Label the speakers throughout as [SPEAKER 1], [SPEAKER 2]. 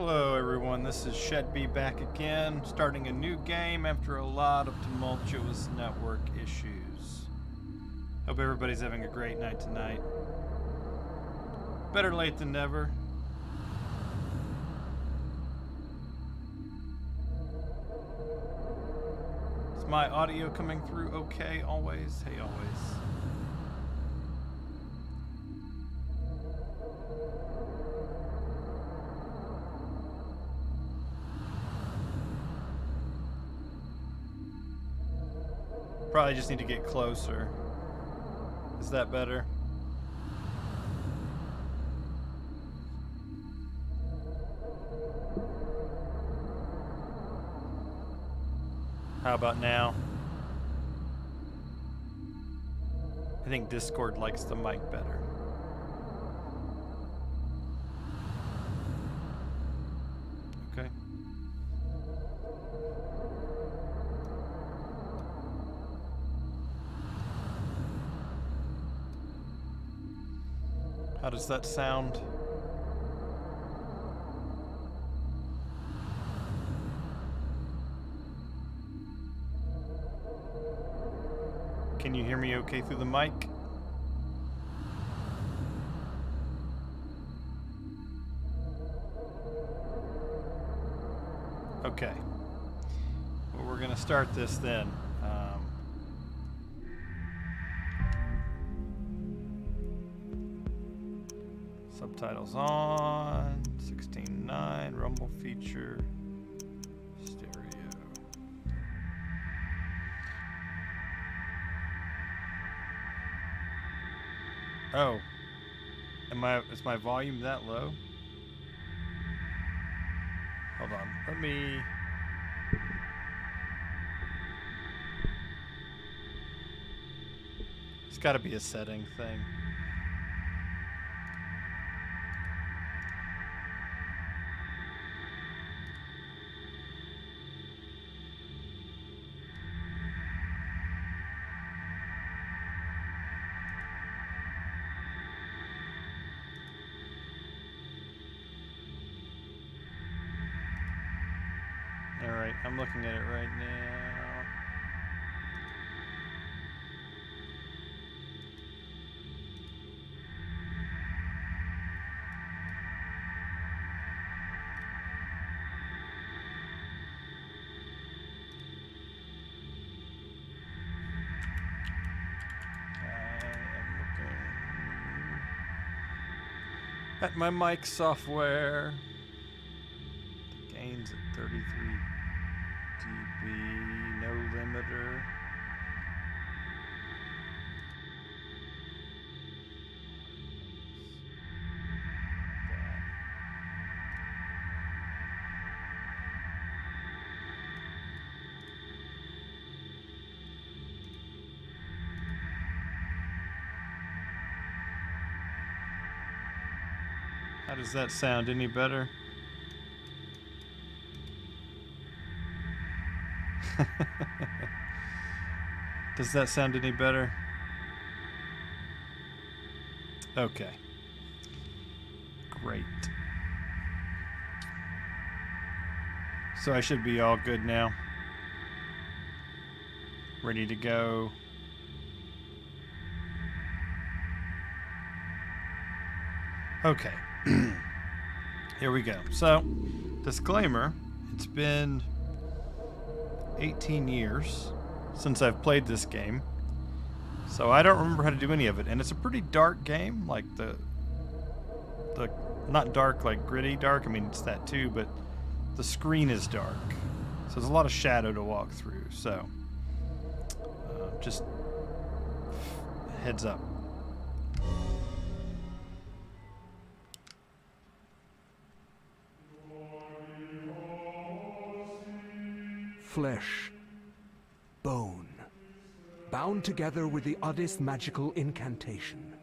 [SPEAKER 1] Hello everyone, this is Shedby back again, starting a new game after a lot of tumultuous network issues. Hope everybody's having a great night tonight. Better late than never. Is my audio coming through okay always? Hey, always. Probably just need to get closer. Is that better? How about now? I think Discord likes the mic better. Okay. How does that sound? Can you hear me okay through the mic? Okay. Well, we're gonna start this then. Subtitles on, 16:9, Rumble feature, stereo. Oh, is my volume that low? Hold on, let me. It's got to be a setting thing. Alright, I'm looking at it right now. I am looking at my mic software. The gain's at 33 dB, no limiter. How does that sound? Any better? Does that sound any better? Okay. Great. So I should be all good now. Ready to go. Okay. Here we go. So, disclaimer, it's been 18 years since I've played this game, so I don't remember how to do any of it, and it's a pretty dark game, like the not dark like gritty dark, I mean it's that too, but the screen is dark, so there's a lot of shadow to walk through, so just heads up.
[SPEAKER 2] Flesh, bone, bound together with the oddest magical incantation.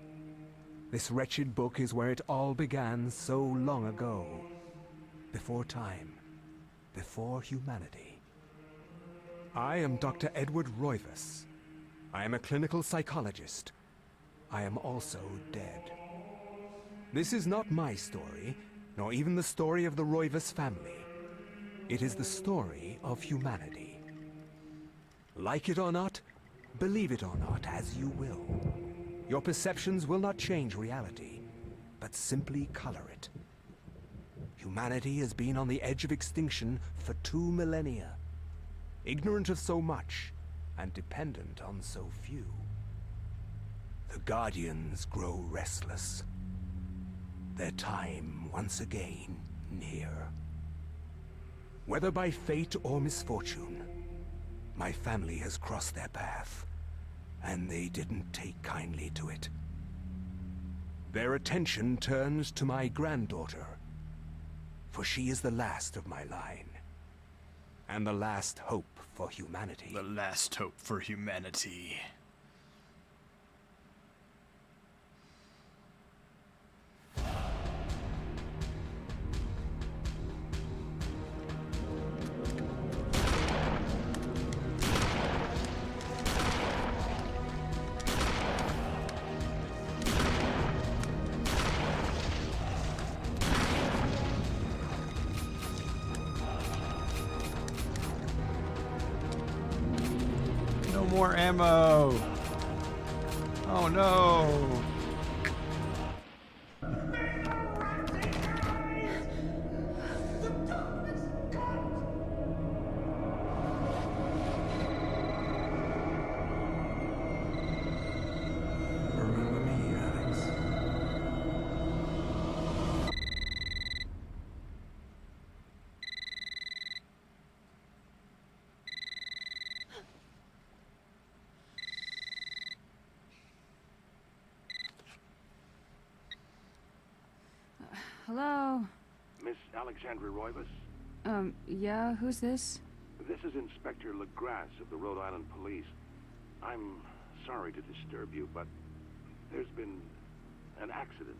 [SPEAKER 2] This wretched book is where it all began so long ago. Before time, before humanity. I am Dr. Edward Roivas. I am a clinical psychologist. I am also dead. This is not my story. nor even the story of the Roivas family. It is the story of humanity. Like it or not, believe it or not, as you will. Your perceptions will not change reality, but simply color it. Humanity has been on the edge of extinction for 2 millennia, ignorant of so much and dependent on so few. The Guardians grow restless. Their time once again near. Whether by fate or misfortune, my family has crossed their path, and they didn't take kindly to it. Their attention turns to my granddaughter, for she is the last of my line, and the last hope for humanity.
[SPEAKER 1] The last hope for humanity. No more ammo. Oh no.
[SPEAKER 2] Remember me, Alex.
[SPEAKER 3] Hello?
[SPEAKER 4] Miss Alexandra Roivas?
[SPEAKER 3] Yeah, who's this?
[SPEAKER 4] This is Inspector LeGrasse of the Rhode Island Police. I'm sorry to disturb you, but there's been an accident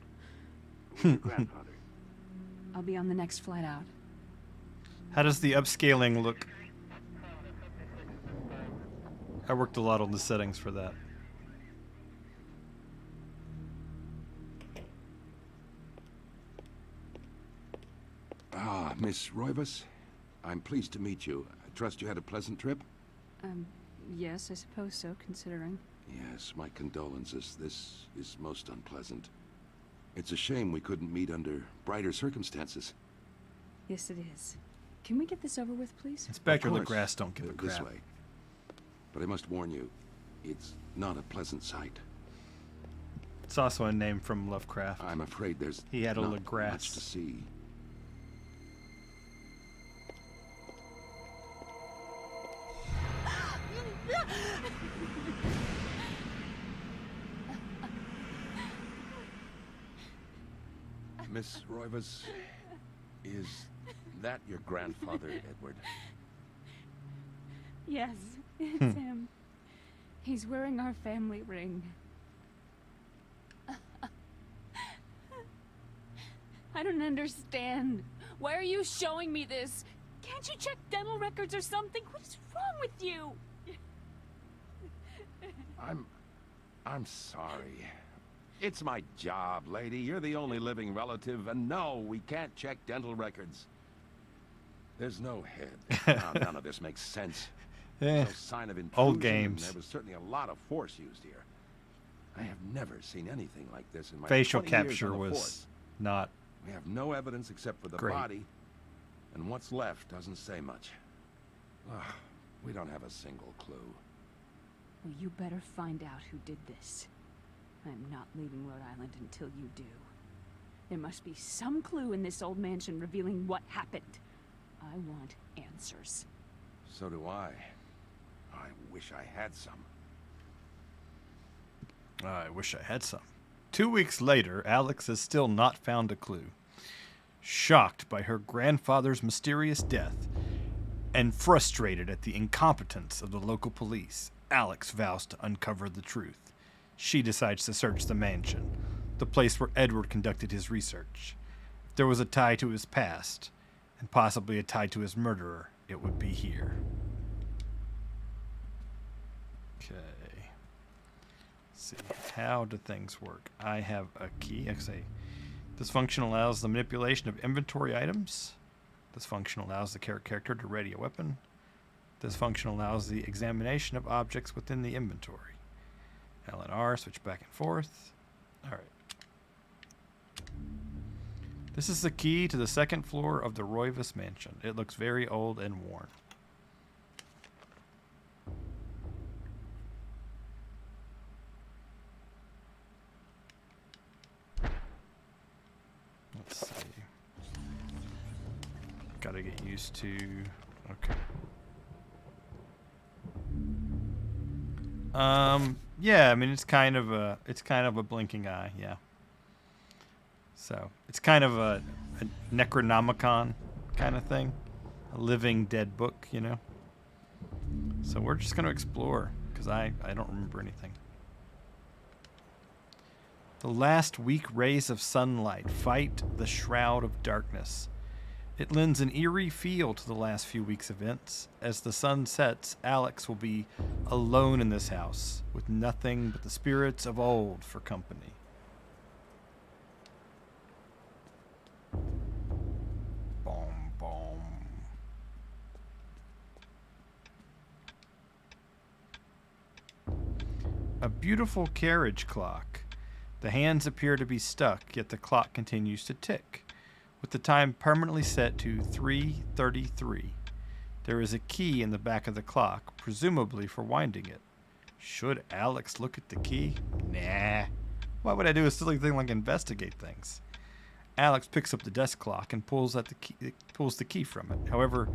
[SPEAKER 4] with your grandfather.
[SPEAKER 3] I'll be on the next flight out.
[SPEAKER 1] How does the upscaling look? I worked a lot on the settings for that.
[SPEAKER 5] Ah, Miss Roivas. I'm pleased to meet you. I trust you had a pleasant trip?
[SPEAKER 3] Yes, I suppose so, considering.
[SPEAKER 5] Yes, my condolences. This is most unpleasant. It's a shame we couldn't meet under brighter circumstances.
[SPEAKER 3] Yes, it is. Can we get this over with, please?
[SPEAKER 1] Inspector
[SPEAKER 5] Of course.
[SPEAKER 1] LeGrasse don't give a
[SPEAKER 5] This
[SPEAKER 1] crap.
[SPEAKER 5] way. But I must warn you, it's not a pleasant sight.
[SPEAKER 1] It's also a name from Lovecraft.
[SPEAKER 5] I'm afraid there's
[SPEAKER 1] He had a
[SPEAKER 5] not
[SPEAKER 1] LeGrasse.
[SPEAKER 5] much to see. Miss Roivas, is that your grandfather, Edward?
[SPEAKER 3] Yes, it's him. He's wearing our family ring. I don't understand. Why are you showing me this? Can't you check dental records or something? What is wrong with you?
[SPEAKER 5] I'm sorry. It's my job, lady. You're the only living relative, and no, we can't check dental records. There's no head. Now, none of this makes sense.
[SPEAKER 1] Eh,
[SPEAKER 5] No sign of intrusion.
[SPEAKER 1] old
[SPEAKER 5] and
[SPEAKER 1] games.
[SPEAKER 5] there was certainly a lot of force used here. I have never seen anything like this in my
[SPEAKER 1] facial
[SPEAKER 5] 20 years
[SPEAKER 1] capture
[SPEAKER 5] on the
[SPEAKER 1] was
[SPEAKER 5] force.
[SPEAKER 1] not.
[SPEAKER 5] We have no evidence except for the
[SPEAKER 1] Great.
[SPEAKER 5] body, and what's left doesn't say much. Ah, we don't have a single clue.
[SPEAKER 3] Well, you better find out who did this. I'm not leaving Rhode Island until you do. There must be some clue in this old mansion revealing what happened. I want answers.
[SPEAKER 5] So do I. I wish I had some.
[SPEAKER 1] I wish I had some. 2 weeks later, Alex has still not found a clue. Shocked by her grandfather's mysterious death and frustrated at the incompetence of the local police, Alex vows to uncover the truth. She decides to search the mansion, the place where Edward conducted his research. If there was a tie to his past, and possibly a tie to his murderer, it would be here. Okay. Let's see, how do things work? I have a key. Actually, This function allows the manipulation of inventory items. This function allows the character to ready a weapon. This function allows the examination of objects within the inventory. L and R, switch back and forth. Alright. This is the key to the second floor of the Roivas mansion. It looks very old and worn. Let's see. Gotta get used to... Okay. Yeah, I mean it's kind of a blinking eye, yeah. So it's kind of a Necronomicon kind of thing, a living dead book, you know. So we're just gonna explore because I don't remember anything. The last weak rays of sunlight fight the shroud of darkness. It lends an eerie feel to the last few weeks' events. As the sun sets, Alex will be alone in this house, with nothing but the spirits of old for company. Boom, boom. A beautiful carriage clock. The hands appear to be stuck, yet the clock continues to tick, with the time permanently set to 3:33. There is a key in the back of the clock, presumably for winding it. Should Alex look at the key? Nah. Why would I do a silly thing like investigate things? Alex picks up the desk clock and pulls the key from it. However,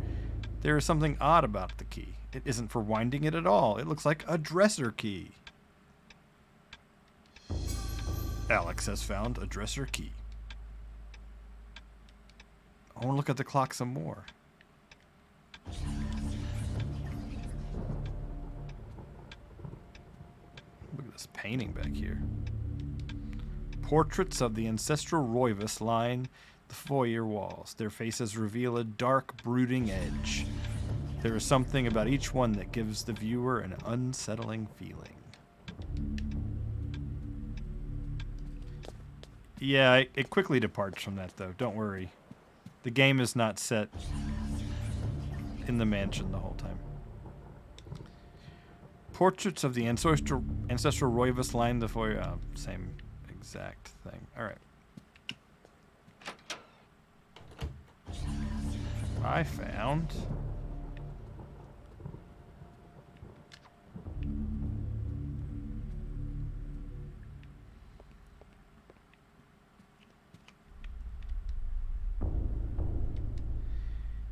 [SPEAKER 1] there is something odd about the key. It isn't for winding it at all. It looks like a dresser key. Alex has found a dresser key. I want to look at the clock some more. Look at this painting back here. Portraits of the ancestral Roivas line the foyer walls. Their faces reveal a dark, brooding edge. There is something about each one that gives the viewer an unsettling feeling. Yeah, it quickly departs from that, though. Don't worry. The game is not set in the mansion the whole time. Portraits of the ancestral Roivas line the foyer. Same exact thing. All right. I found...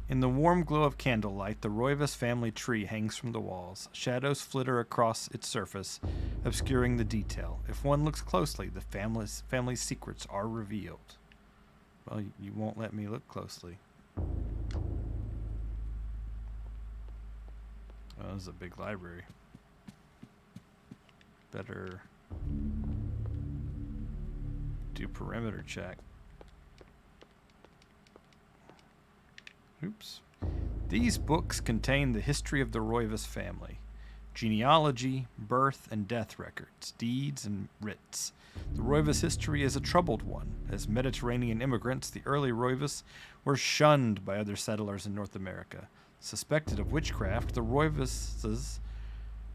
[SPEAKER 1] In the warm glow of candlelight, the Roivas family tree hangs from the walls. Shadows flitter across its surface, obscuring the detail. If one looks closely, the family's secrets are revealed. Well, you won't let me look closely. Oh, this is a big library. Better do perimeter check. Oops. These books contain the history of the Roivas family. Genealogy, birth and death records, deeds and writs. The Roivas history is a troubled one. As Mediterranean immigrants, the early Roivas were shunned by other settlers in North America. Suspected of witchcraft, the Roivases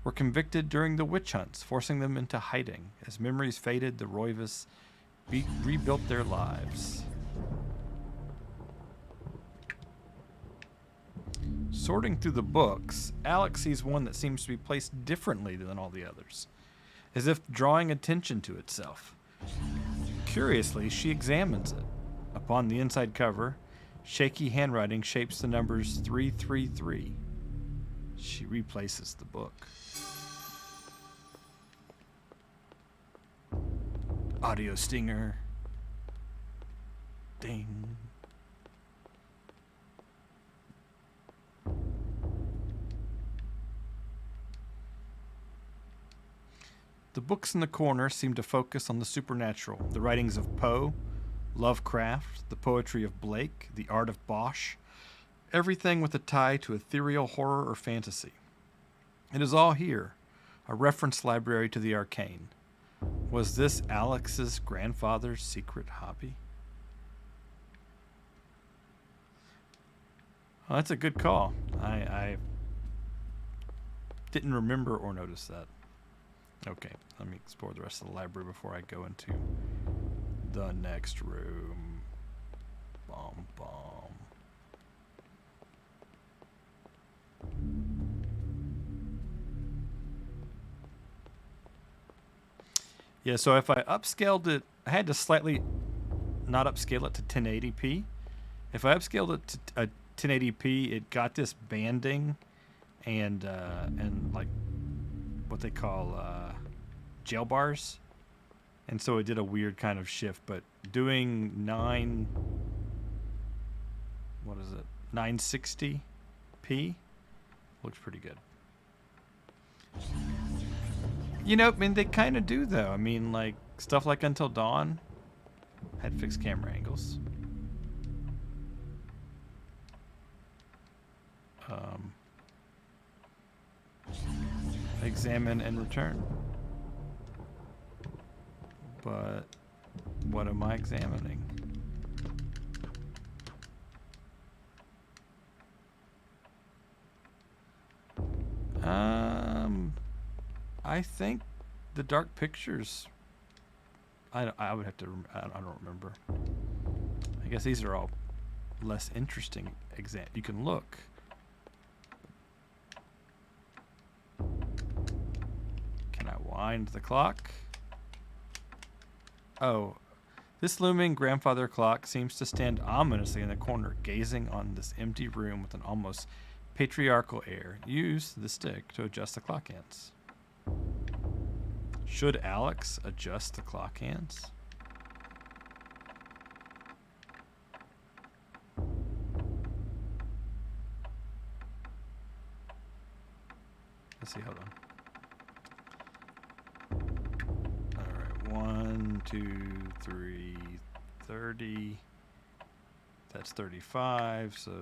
[SPEAKER 1] were convicted during the witch hunts, forcing them into hiding. As memories faded, the Roivas rebuilt their lives. Sorting through the books, Alex sees one that seems to be placed differently than all the others, as if drawing attention to itself. Curiously, she examines it. Upon the inside cover, shaky handwriting shapes the numbers 333. She replaces the book. Audio stinger. Ding. The books in the corner seem to focus on the supernatural, the writings of Poe, Lovecraft, the poetry of Blake, the art of Bosch, everything with a tie to ethereal horror or fantasy. It is all here, a reference library to the arcane. Was this Alex's grandfather's secret hobby? Oh, that's a good call. I didn't remember or notice that. Okay, let me explore the rest of the library before I go into the next room. Bomb, bomb. Yeah, so if I upscaled it, I had to slightly not upscale it to 1080p. If I upscaled it to 1080p, it got this banding and like what they call jail bars, and so it did a weird kind of shift. But doing 960p looks pretty good. You know, I mean, they kind of do though. I mean, like stuff like Until Dawn had fixed camera angles. Examine and return. But what am I examining? I think the dark pictures. I would have to. I don't remember. I guess these are all less interesting. You can look. Can I wind the clock? Oh, this looming grandfather clock seems to stand ominously in the corner, gazing on this empty room with an almost patriarchal air. Use the stick to adjust the clock hands. Should Alex adjust the clock hands? Let's see, hold on. Alright, 1, 2, 3, 30. That's 35, so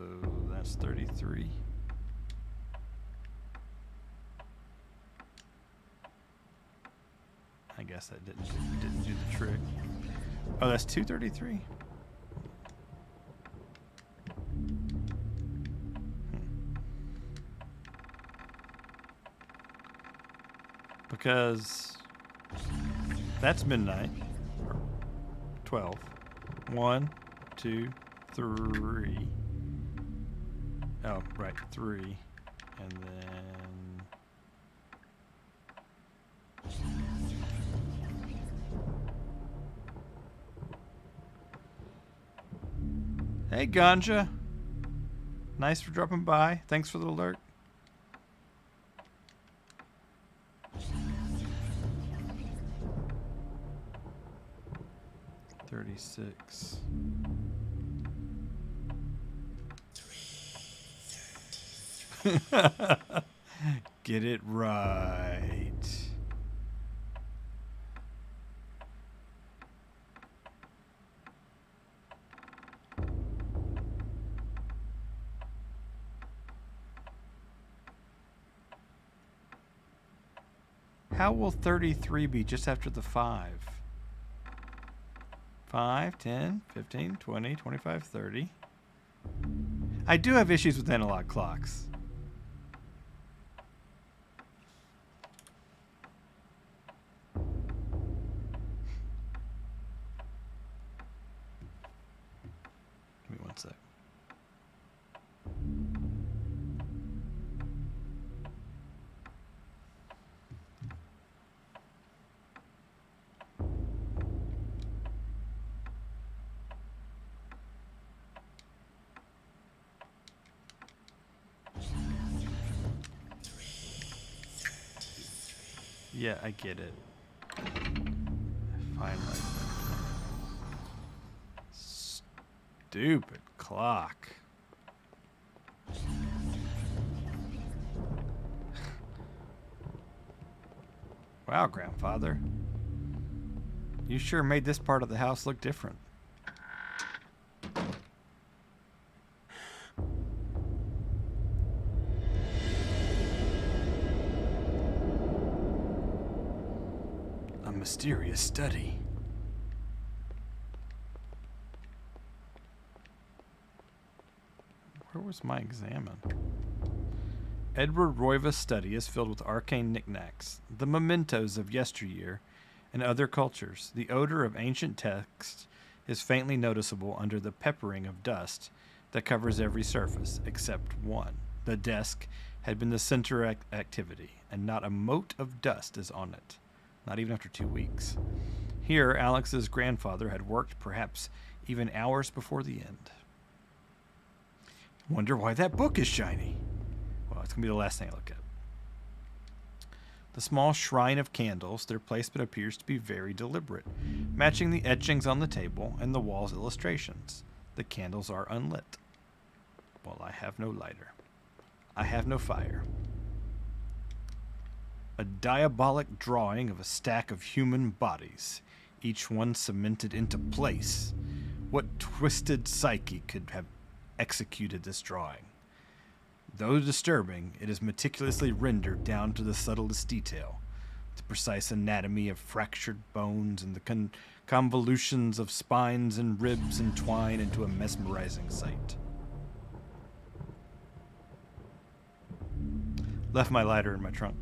[SPEAKER 1] that's 33. I guess that didn't do the trick. Oh, that's 233. Because that's midnight. Or 12. 1, 2, 3. Oh, right, 3. And then hey, Ganja. Nice for dropping by. Thanks for the alert. $36. Get it right. How will 33 be just after the 5? 5, 10, 15, 20, 25, 30. I do have issues with analog clocks. Give me one sec. Yeah, I get it. Finally. Stupid clock. Wow, grandfather. You sure made this part of the house look different. A mysterious study. Where was my examine? Edward Royva's study is filled with arcane knickknacks, the mementos of yesteryear and other cultures. The odor of ancient texts is faintly noticeable under the peppering of dust that covers every surface except one. The desk had been the center of activity, and not a mote of dust is on it, not even after 2 weeks. Here, Alex's grandfather had worked perhaps even hours before the end. Wonder why that book is shiny. Well, it's going to be the last thing I look at. The small shrine of candles, their placement appears to be very deliberate, matching the etchings on the table and the wall's illustrations. The candles are unlit. Well, I have no lighter. I have no fire. A diabolic drawing of a stack of human bodies, each one cemented into place. What twisted psyche could have executed this drawing? Though disturbing, it is meticulously rendered down to the subtlest detail. The precise anatomy of fractured bones and the convolutions of spines and ribs entwine into a mesmerizing sight. Left my lighter in my trunk.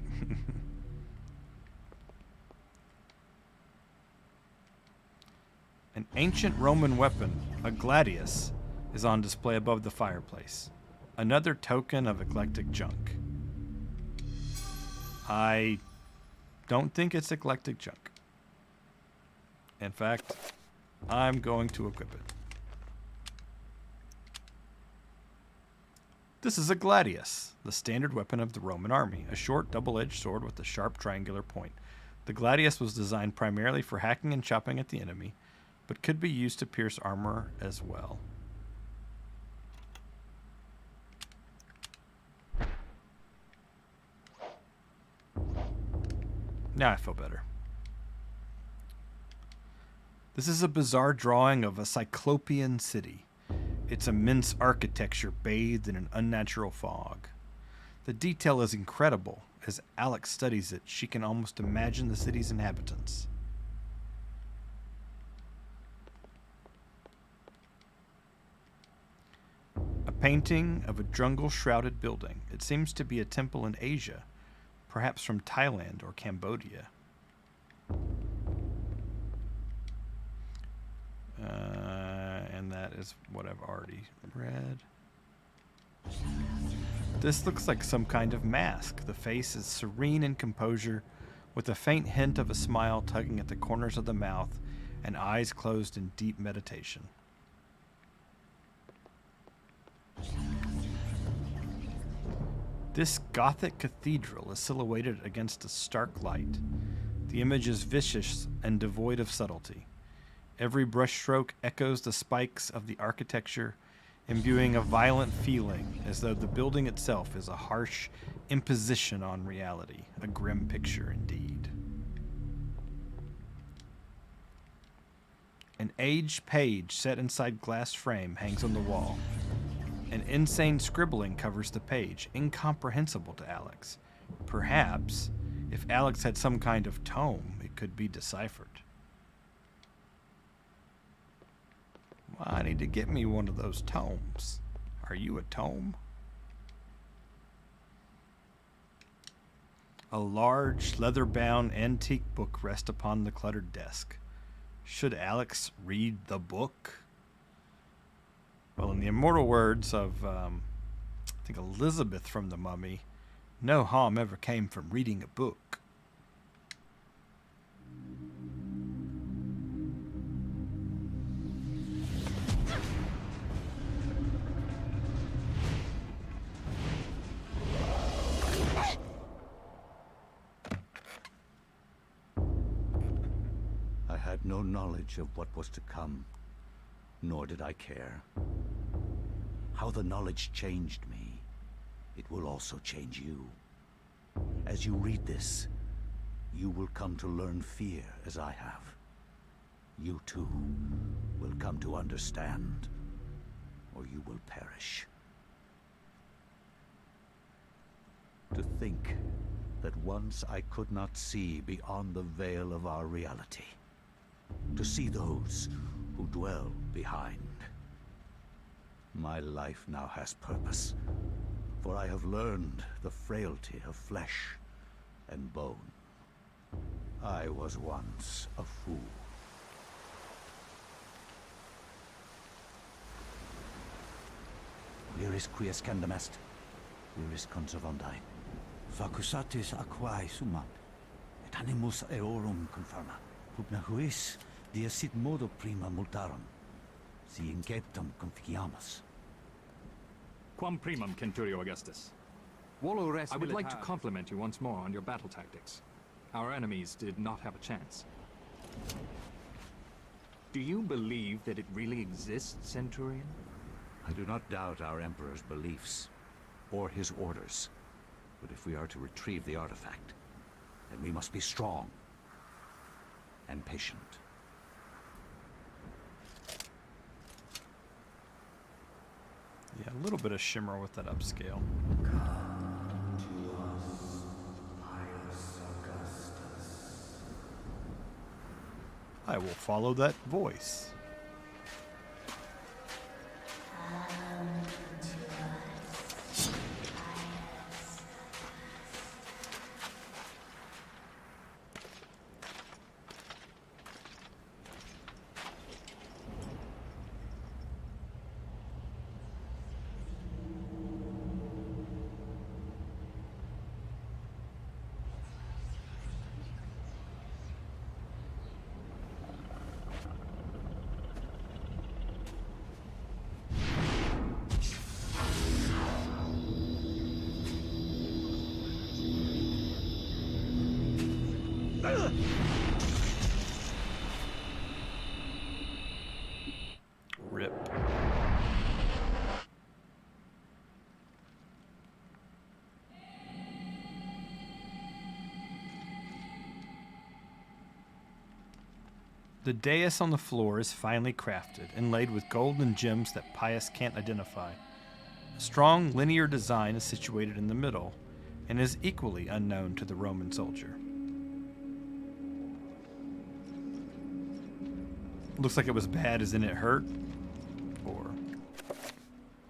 [SPEAKER 1] An ancient Roman weapon, a gladius, is on display above the fireplace. Another token of eclectic junk. I don't think it's eclectic junk. In fact, I'm going to equip it. This is a gladius, the standard weapon of the Roman army, a short double-edged sword with a sharp triangular point. The gladius was designed primarily for hacking and chopping at the enemy, but could be used to pierce armor as well. Now I feel better. This is a bizarre drawing of a cyclopean city. Its immense architecture bathed in an unnatural fog. The detail is incredible. As Alex studies it, she can almost imagine the city's inhabitants. A painting of a jungle-shrouded building. It seems to be a temple in Asia, perhaps from Thailand or Cambodia. And that is what I've already read. This looks like some kind of mask. The face is serene in composure, with a faint hint of a smile tugging at the corners of the mouth and eyes closed in deep meditation. This Gothic cathedral is silhouetted against a stark light. The image is vicious and devoid of subtlety. Every brushstroke echoes the spikes of the architecture, imbuing a violent feeling as though the building itself is a harsh imposition on reality, a grim picture indeed. An aged page set inside glass frame hangs on the wall. An insane scribbling covers the page, incomprehensible to Alex. Perhaps, if Alex had some kind of tome, it could be deciphered. Well, I need to get me one of those tomes. Are you a tome? A large, leather-bound antique book rests upon the cluttered desk. Should Alex read the book? Well, in the immortal words of, I think Elizabeth from The Mummy, no harm ever came from reading a book.
[SPEAKER 6] I had no knowledge of what was to come, nor did I care. How the knowledge changed me, it will also change you. As you read this, you will come to learn fear as I have. You too will come to understand, or you will perish. To think that once I could not see beyond the veil of our reality. To see those who dwell behind. My life now has purpose, for I have learned the frailty of flesh and bone. I was once a fool. Where is Quies Candamest? Where is Conservandine? Vacusatis aquae sumat, et animus eorum confirma. Pugna huis, dia sit modo prima multarum, si inceptum conficiamus.
[SPEAKER 7] Quam primum, Centurio Augustus.
[SPEAKER 2] Volo res
[SPEAKER 7] I would like to
[SPEAKER 2] militaris.
[SPEAKER 7] compliment you once more on your battle tactics. Our enemies did not have a chance. Do you believe that it really exists, Centurion?
[SPEAKER 6] I do not doubt our Emperor's beliefs, or his orders. But if we are to retrieve the artifact, then we must be strong and patient.
[SPEAKER 1] Yeah, a little bit of shimmer with that upscale. I will follow that voice. Rip. The dais on the floor is finely crafted, inlaid with gold and gems that Pius can't identify. A strong linear design is situated in the middle, and is equally unknown to the Roman soldier. Looks like it was bad as in it hurt, or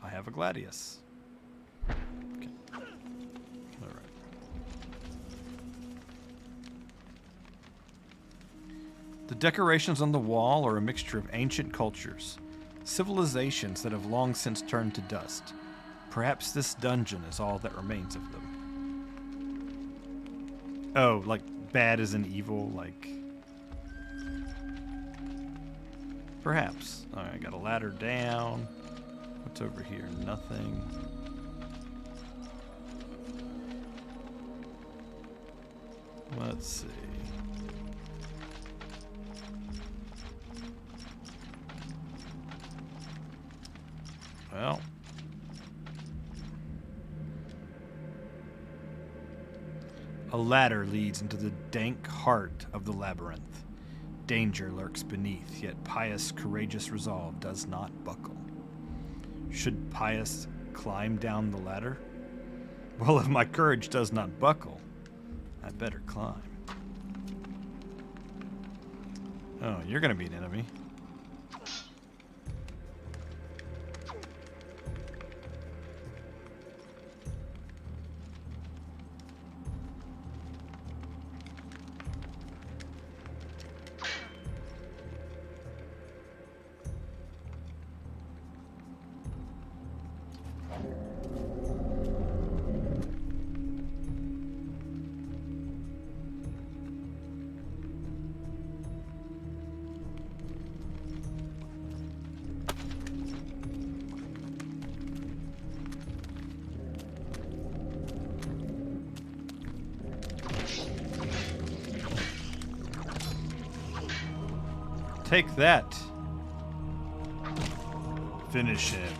[SPEAKER 1] I have a gladius. Okay. All right. The decorations on the wall are a mixture of ancient cultures, civilizations that have long since turned to dust. Perhaps this dungeon is all that remains of them. Oh, like bad as in evil, like... Perhaps. Alright, I got a ladder down. What's over here? Nothing. Let's see. Well. A ladder leads into the dank heart of the labyrinth. Danger lurks beneath, yet Pius' courageous resolve does not buckle. Should Pius climb down the ladder? Well, if my courage does not buckle, I better climb. Oh, you're gonna be an enemy. Take that. Finish him.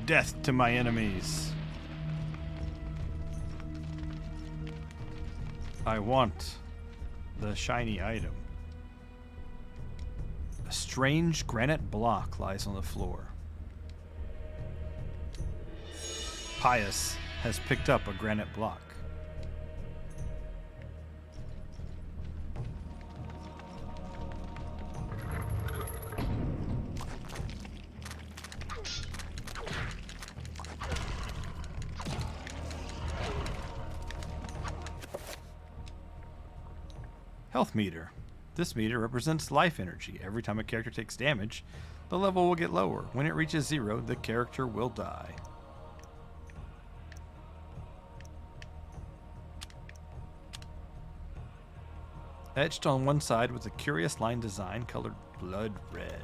[SPEAKER 1] Death to my enemies. I want the shiny item. A strange granite block lies on the floor. Pius has picked up a granite block. Health meter. This meter represents life energy. Every time a character takes damage, the level will get lower. When it reaches 0, the character will die. Etched on one side with a curious line design colored blood red.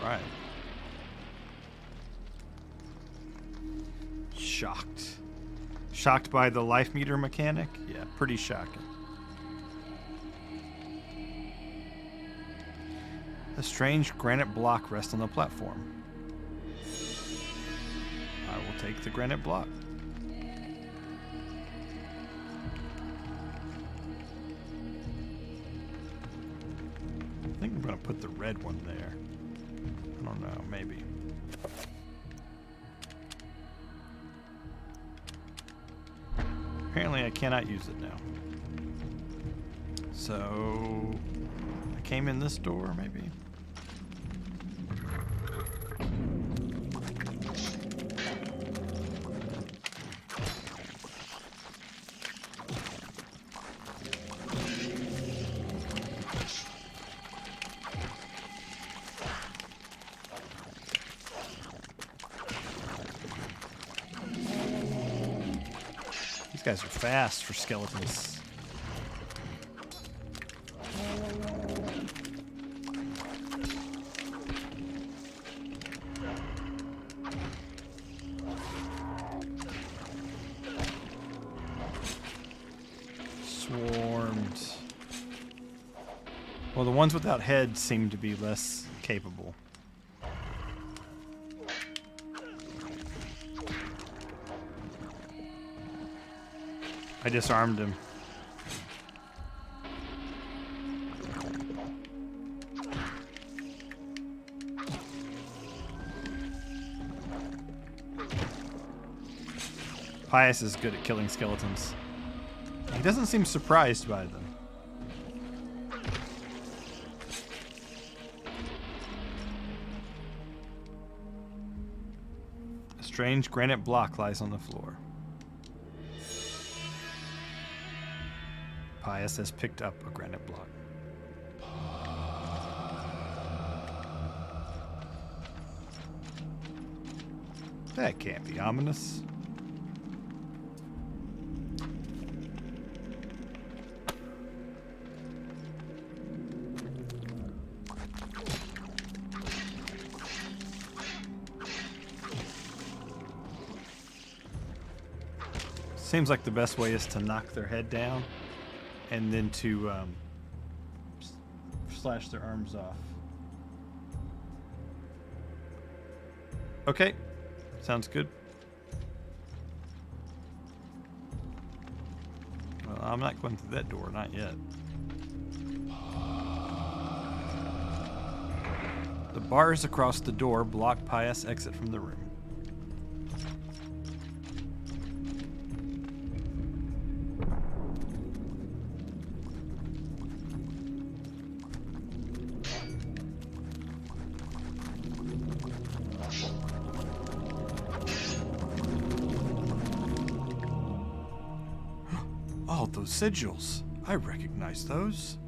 [SPEAKER 1] Right. Shocked. Shocked by the life meter mechanic? Yeah, pretty shocking. A strange granite block rests on the platform. I will take the granite block. I think I'm going to put the red one there. I don't know, maybe. Apparently I cannot use it now. So I came in this door, maybe? These guys are fast for skeletons. Swarmed. Well, the ones without heads seem to be less capable. I disarmed him. Pius is good at killing skeletons. He doesn't seem surprised by them. A strange granite block lies on the floor. Pius has picked up a granite block. That can't be ominous. Seems like the best way is to knock their head down and then to slash their arms off. Okay, sounds good. Well, I'm not going through that door, not yet. The bars across the door block Pius' exit from the room. Oh, those sigils. I recognize those.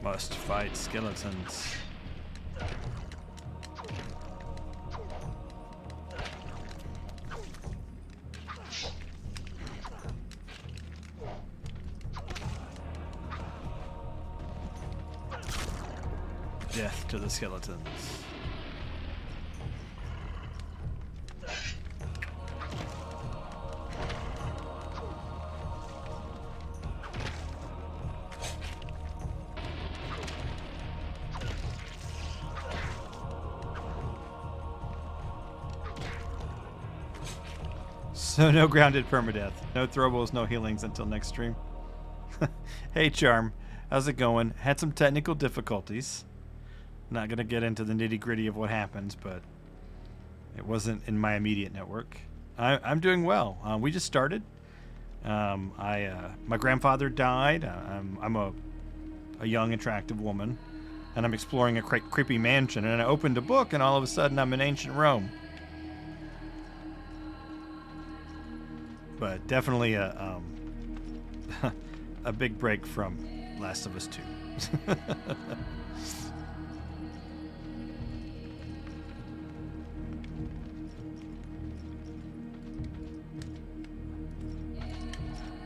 [SPEAKER 1] Must fight skeletons. death to the skeletons. So no grounded permadeath. No throwables, no healings until next stream. Hey Charm, how's it going? Had some technical difficulties. Not gonna get into the nitty gritty of what happens, but it wasn't in my immediate network. I'm doing well. We just started. My grandfather died. I'm a young, attractive woman, and I'm exploring a creepy mansion. And I opened a book, and all of a sudden, I'm in ancient Rome. But definitely a a big break from Last of Us 2.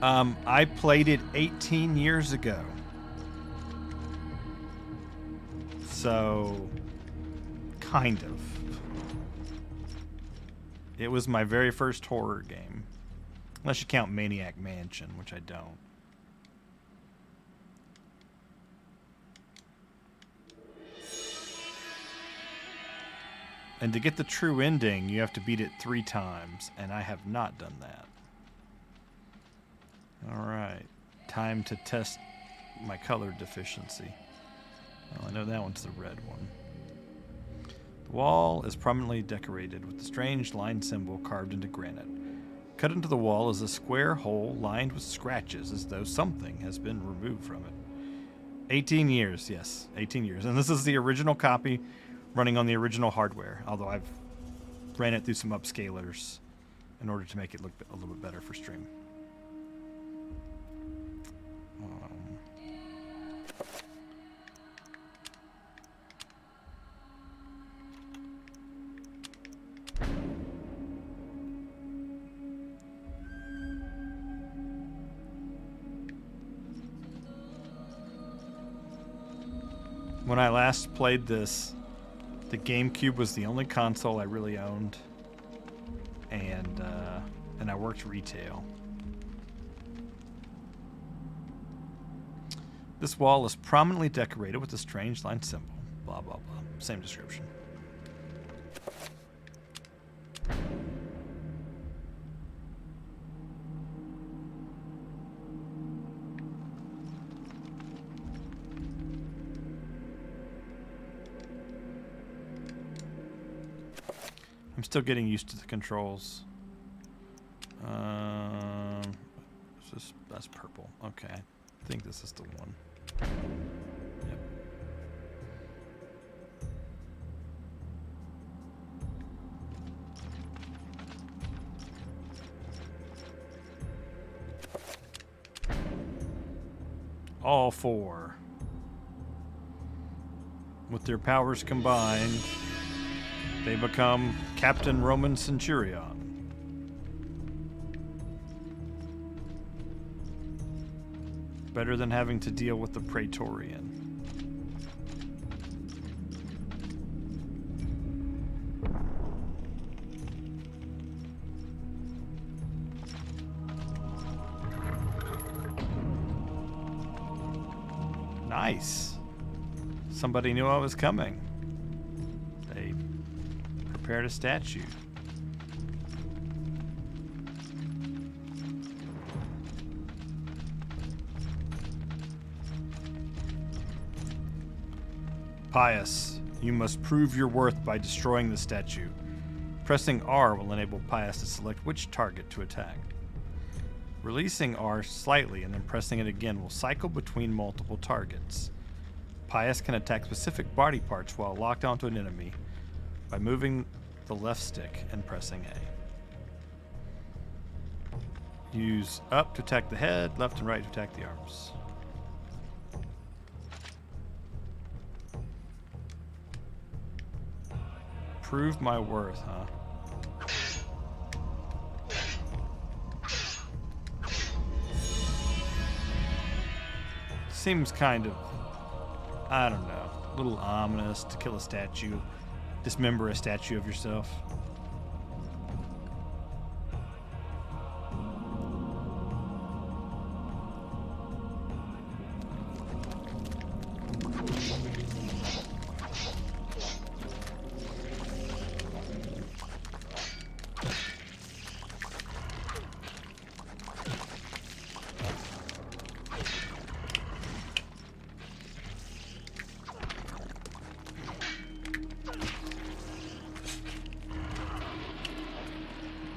[SPEAKER 1] I played it 18 years ago. So, kind of. It was my very first horror game. Unless you count Maniac Mansion, which I don't. And to get the true ending, you have to beat it 3 times, and I have not done that. Alright, time to test my color deficiency. Well, I know that one's the red one. The wall is prominently decorated with a strange line symbol carved into granite. Cut into the wall is a square hole lined with scratches as though something has been removed from it. 18 years, yes, 18 years. And this is the original copy running on the original hardware, although I've ran it through some upscalers in order to make it look a little bit better for stream. When I last played this, the GameCube was the only console I really owned, and I worked retail. This wall is prominently decorated with a strange line symbol. Blah, blah, blah. Same description. I'm still getting used to the controls. That's purple. Okay, I think this is the one. Yep. All 4. With their powers combined, they become Captain Roman Centurion. Better than having to deal with the Praetorian. Nice. Somebody knew I was coming. They prepared a statue. Pius, you must prove your worth by destroying the statue. Pressing R will enable Pius to select which target to attack. Releasing R slightly and then pressing it again will cycle between multiple targets. Pius can attack specific body parts while locked onto an enemy by moving the left stick and pressing A. Use up to attack the head, left and right to attack the arms. Prove my worth, huh? Seems kind of, I don't know. little ominous to kill a statue, dismember a statue of yourself.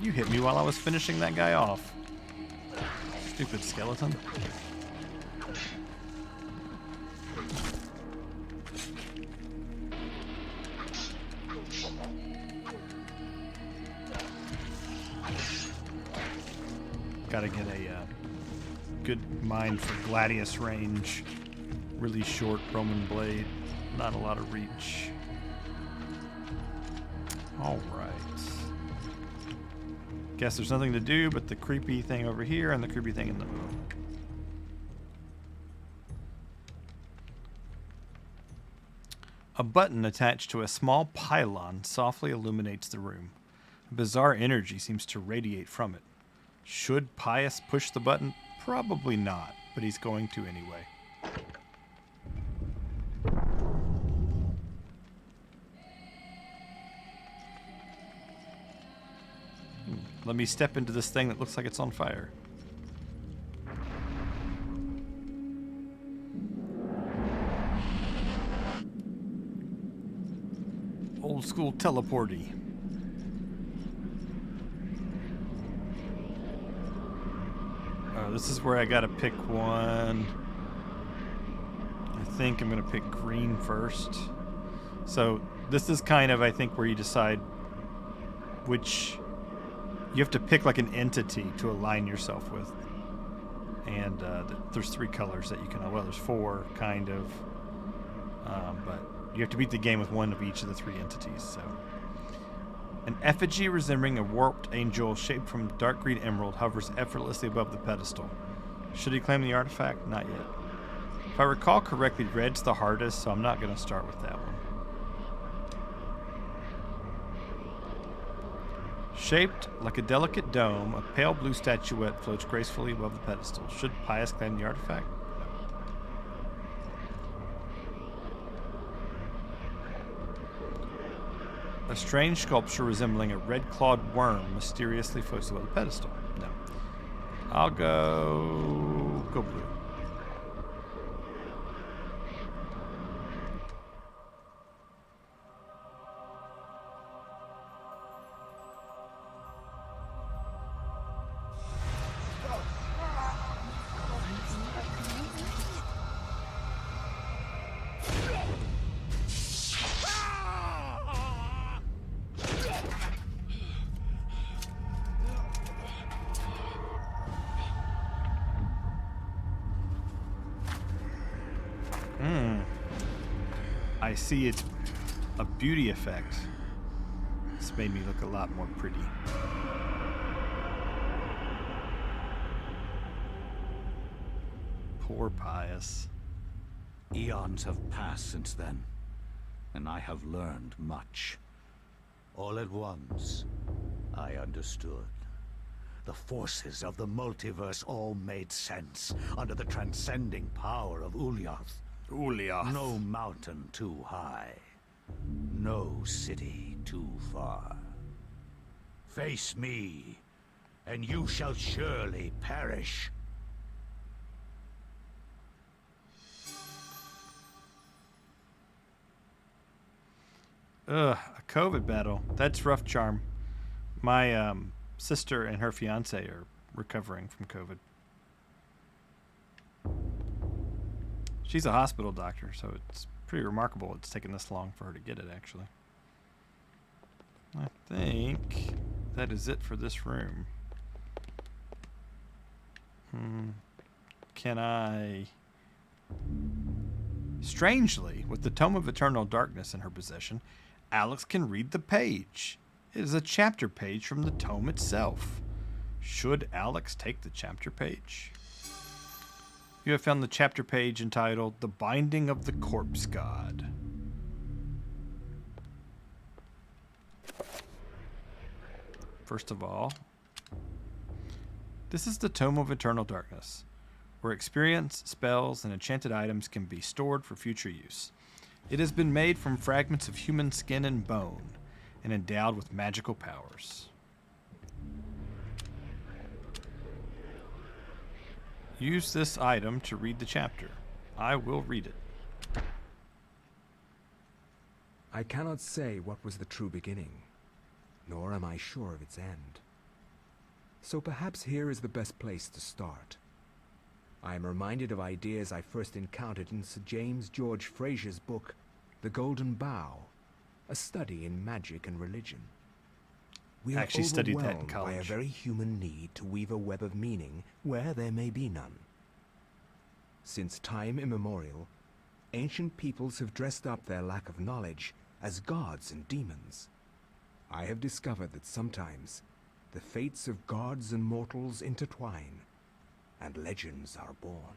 [SPEAKER 1] You hit me while I was finishing that guy off. Stupid skeleton. Gotta get a good mind for Gladius range. Really short Roman blade. Not a lot of reach. Alright. Guess there's nothing to do but the creepy thing over here and the creepy thing in the middle. A button attached to a small pylon softly illuminates the room. A bizarre energy seems to radiate from it. Should Pius push the button? Probably not, but he's going to anyway. Let me step into this thing that looks like it's on fire. Old school teleporty. Oh, this is where I gotta pick one. I think I'm gonna pick green first. So this is kind of, I think, where you decide which... You have to pick like an entity to align yourself with. And there's 3 colors that you can... Well, there's 4, kind of. But you have to beat the game with one of each of the 3 entities, so... An effigy resembling a warped angel shaped from dark green emerald hovers effortlessly above the pedestal. Should he claim the artifact? Not yet. If I recall correctly, red's the hardest, so I'm not going to start with that one. Shaped like a delicate dome, a pale blue statuette floats gracefully above the pedestal. Should Pius claim the artifact? A strange sculpture resembling a red-clawed worm mysteriously floats above the pedestal. No. I'll go blue. I see it's a beauty effect. It's made me look a lot more pretty. Poor Pius.
[SPEAKER 6] Eons have passed since then, and I have learned much. All at once, I understood. The forces of the multiverse all made sense under the transcending power of Ulyath. No mountain too high. No city too far. Face me, and you shall surely perish.
[SPEAKER 1] Ugh, a COVID battle. That's rough, Charm. My sister and her fiance are recovering from COVID. She's a hospital doctor, so it's pretty remarkable it's taken this long for her to get it, actually. I think that is it for this room. Can I... Strangely, with the Tome of Eternal Darkness in her possession, Alex can read the page. It is a chapter page from the tome itself. Should Alex take the chapter page? You have found the chapter page entitled The Binding of the Corpse God. first of all. This is the Tome of Eternal Darkness, where experience, spells, and enchanted items can be stored for future use. It has been made from fragments of human skin and bone, and endowed with magical powers. Use this item to read the chapter. I will read it.
[SPEAKER 2] I cannot say what was the true beginning, nor am I sure of its end. So perhaps here is the best place to start. I am reminded of ideas I first encountered in Sir James George Fraser's book, The Golden Bough, a study in magic and religion. We are
[SPEAKER 1] actually studied that in
[SPEAKER 2] overwhelmed by a
[SPEAKER 1] college.
[SPEAKER 2] very human need to weave a web of meaning where there may be none. Since time immemorial, ancient peoples have dressed up their lack of knowledge as gods and demons. I have discovered that sometimes the fates of gods and mortals intertwine, and legends are born.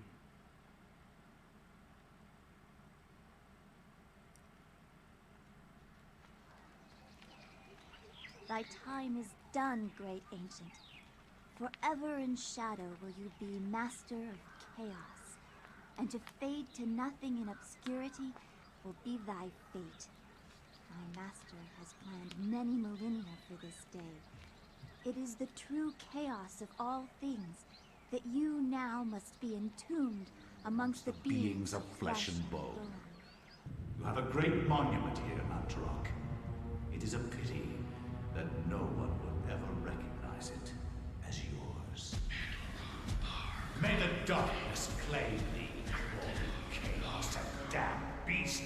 [SPEAKER 8] Thy time is done, great ancient. Forever in shadow will you be master of chaos, and to fade to nothing in obscurity will be thy fate. My master has planned many millennia for this day. It is the true chaos of all things that you now must be entombed amongst the beings of flesh and bone.
[SPEAKER 6] You have a great monument here, Mantarok. It is a pity that no one will ever recognize it as yours. May the darkness claim thee, all chaos and damned beast.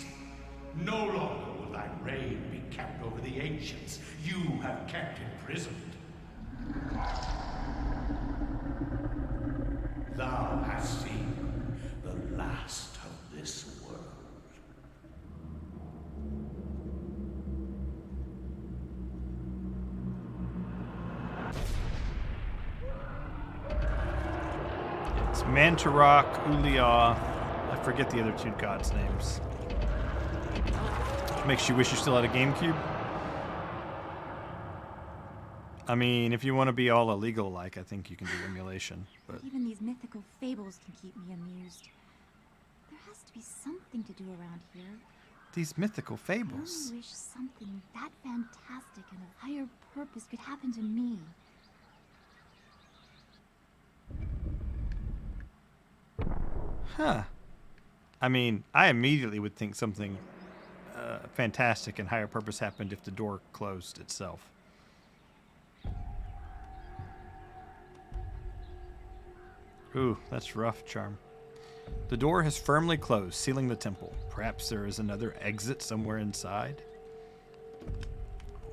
[SPEAKER 6] No longer will thy reign be kept over the ancients you have kept imprisoned. Thou hast seen the last of this world.
[SPEAKER 1] It's Mantarok, Ulia. I forget the other two gods' names. Makes you wish you still had a GameCube. I mean, if you want to be all illegal, like, I think you can do emulation. But
[SPEAKER 8] Even these mythical fables can keep me amused. There has to be something to do around here.
[SPEAKER 1] these mythical
[SPEAKER 8] I
[SPEAKER 1] fables.
[SPEAKER 8] only wish something that fantastic and of higher purpose could happen to me.
[SPEAKER 1] Huh. I mean, I immediately would think something fantastic and higher purpose happened if the door closed itself. Ooh, that's rough, Charm. The door has firmly closed, sealing the temple. Perhaps there is another exit somewhere inside?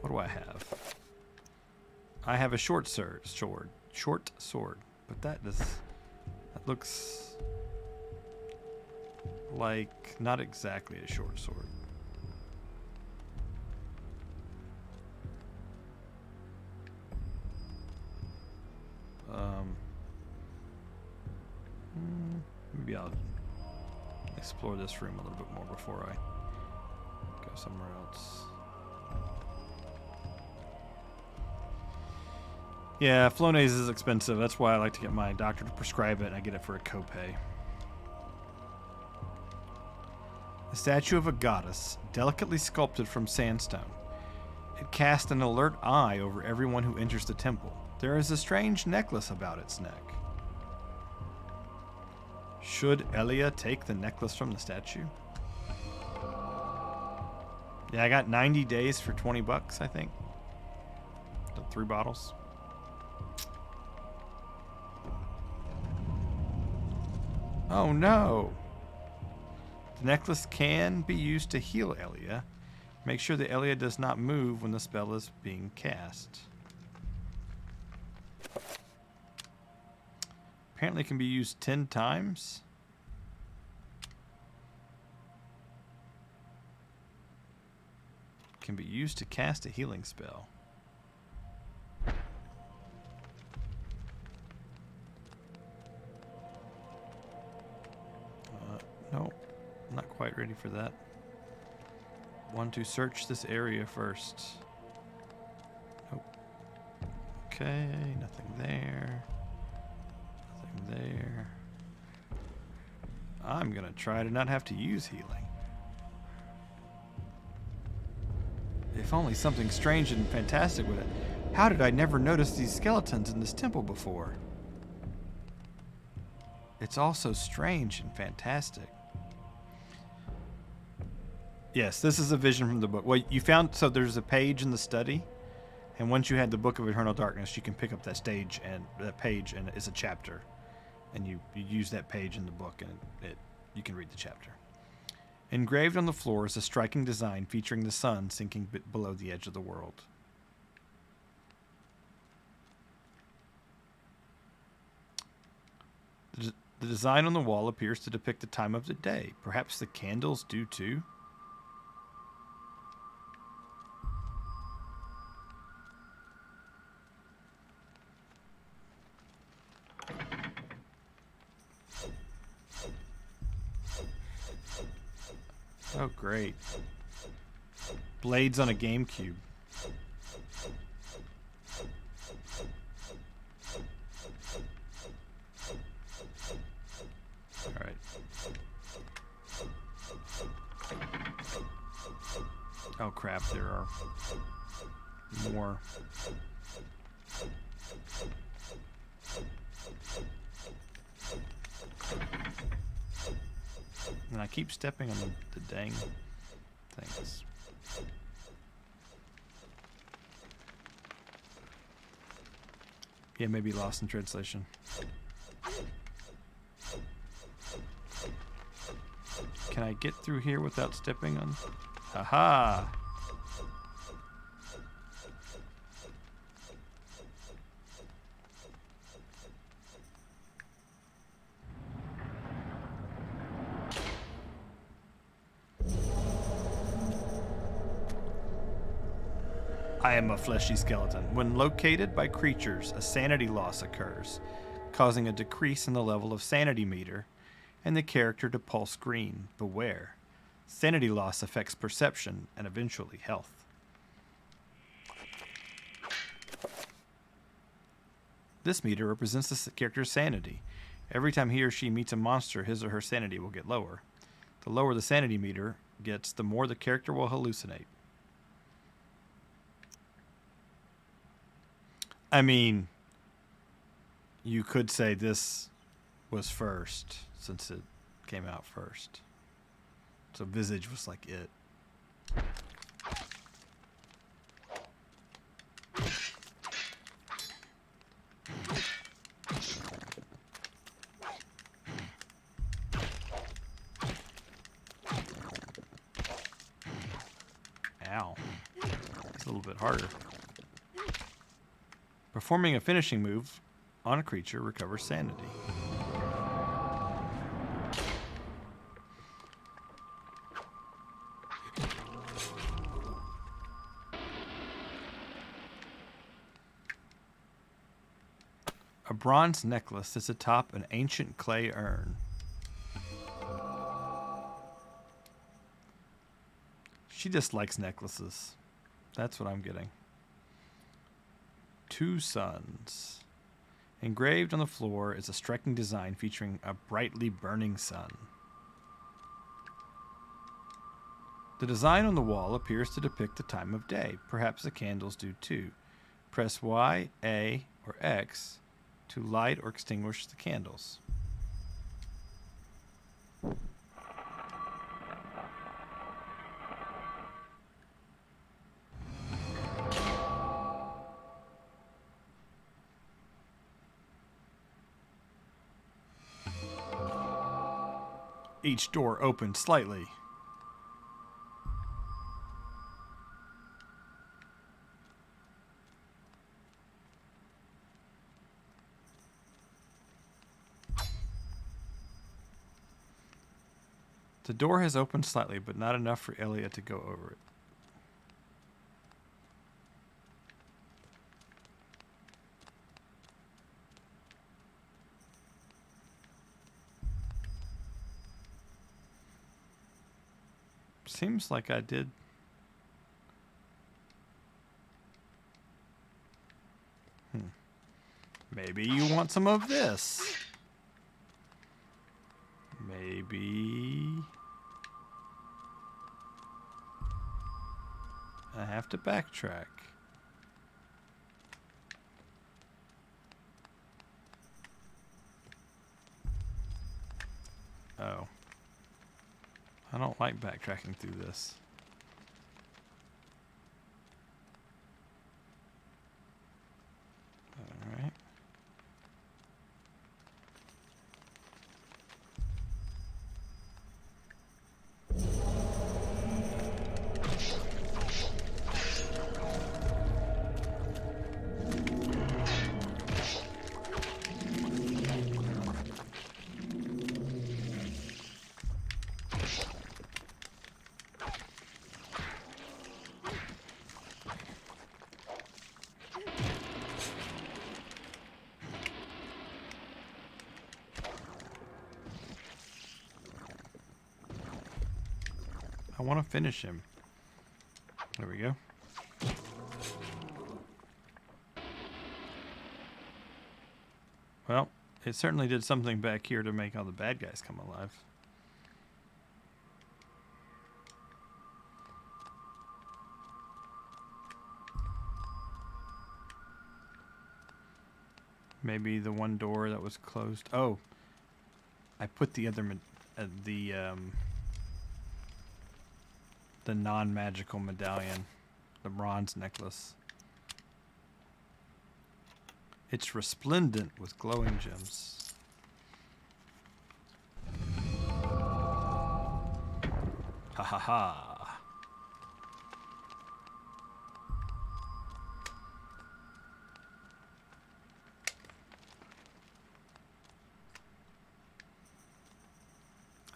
[SPEAKER 1] What do I have? I have a short sword, but that looks like not exactly a short sword. Maybe I'll explore this room a little bit more before I go somewhere else. Yeah, Flonase is expensive. That's why I like to get my doctor to prescribe it, and I get it for a copay. A statue of a goddess, delicately sculpted from sandstone. It casts an alert eye over everyone who enters the temple. There is a strange necklace about its neck. Should Elia take the necklace from the statue? Yeah, I got 90 days for $20, I think. The 3 bottles. Oh no! The necklace can be used to heal Elia. Make sure that Elia does not move when the spell is being cast. Apparently it can be used 10 times. Can be used to cast a healing spell. No, I'm not quite ready for that. Want to search this area first. Nope. Okay, nothing there. Nothing there. I'm gonna try to not have to use healing. If only something strange and fantastic would. How did I never notice these skeletons in this temple before? It's all so strange and fantastic. Yes, this is a vision from the book. Well, you found, so there's a page in the study, and once you had the Book of Eternal Darkness, you can pick up that stage and that page, and it's a chapter, and you use that page in the book, and you can read the chapter. Engraved on the floor is a striking design featuring the sun sinking below the edge of the world. The design on the wall appears to depict the time of the day. Perhaps the candles do too? Oh, great. Blades on a GameCube. Alright. Oh crap, there are more. And I keep stepping on the dang things. Yeah, maybe lost in translation. Can I get through here without stepping on? Haha! I am a fleshy skeleton. When located by creatures, a sanity loss occurs, causing a decrease in the level of sanity meter and the character to pulse green. Beware. Sanity loss affects perception and eventually health. This meter represents the character's sanity. Every time he or she meets a monster, his or her sanity will get lower. The lower the sanity meter gets, the more the character will hallucinate. I mean, you could say this was first, since it came out first. So Visage was like it. Ow. It's a little bit harder. Performing a finishing move on a creature recovers sanity. A bronze necklace sits atop an ancient clay urn. She dislikes necklaces. That's what I'm getting. 2 suns. Engraved on the floor is a striking design featuring a brightly burning sun. The design on the wall appears to depict the time of day. Perhaps the candles do too. Press Y, A, or X to light or extinguish the candles. Each door opened slightly. The door has opened slightly, but not enough for Elliot to go over it. Seems like I did. Maybe you want some of this. Maybe I have to backtrack. Oh. I don't like backtracking through this. Alright. I want to finish him. There we go. Well, it certainly did something back here to make all the bad guys come alive. Maybe the one door that was closed. Oh, I put the other, the non-magical medallion, the bronze necklace. It's resplendent with glowing gems. Ha ha ha.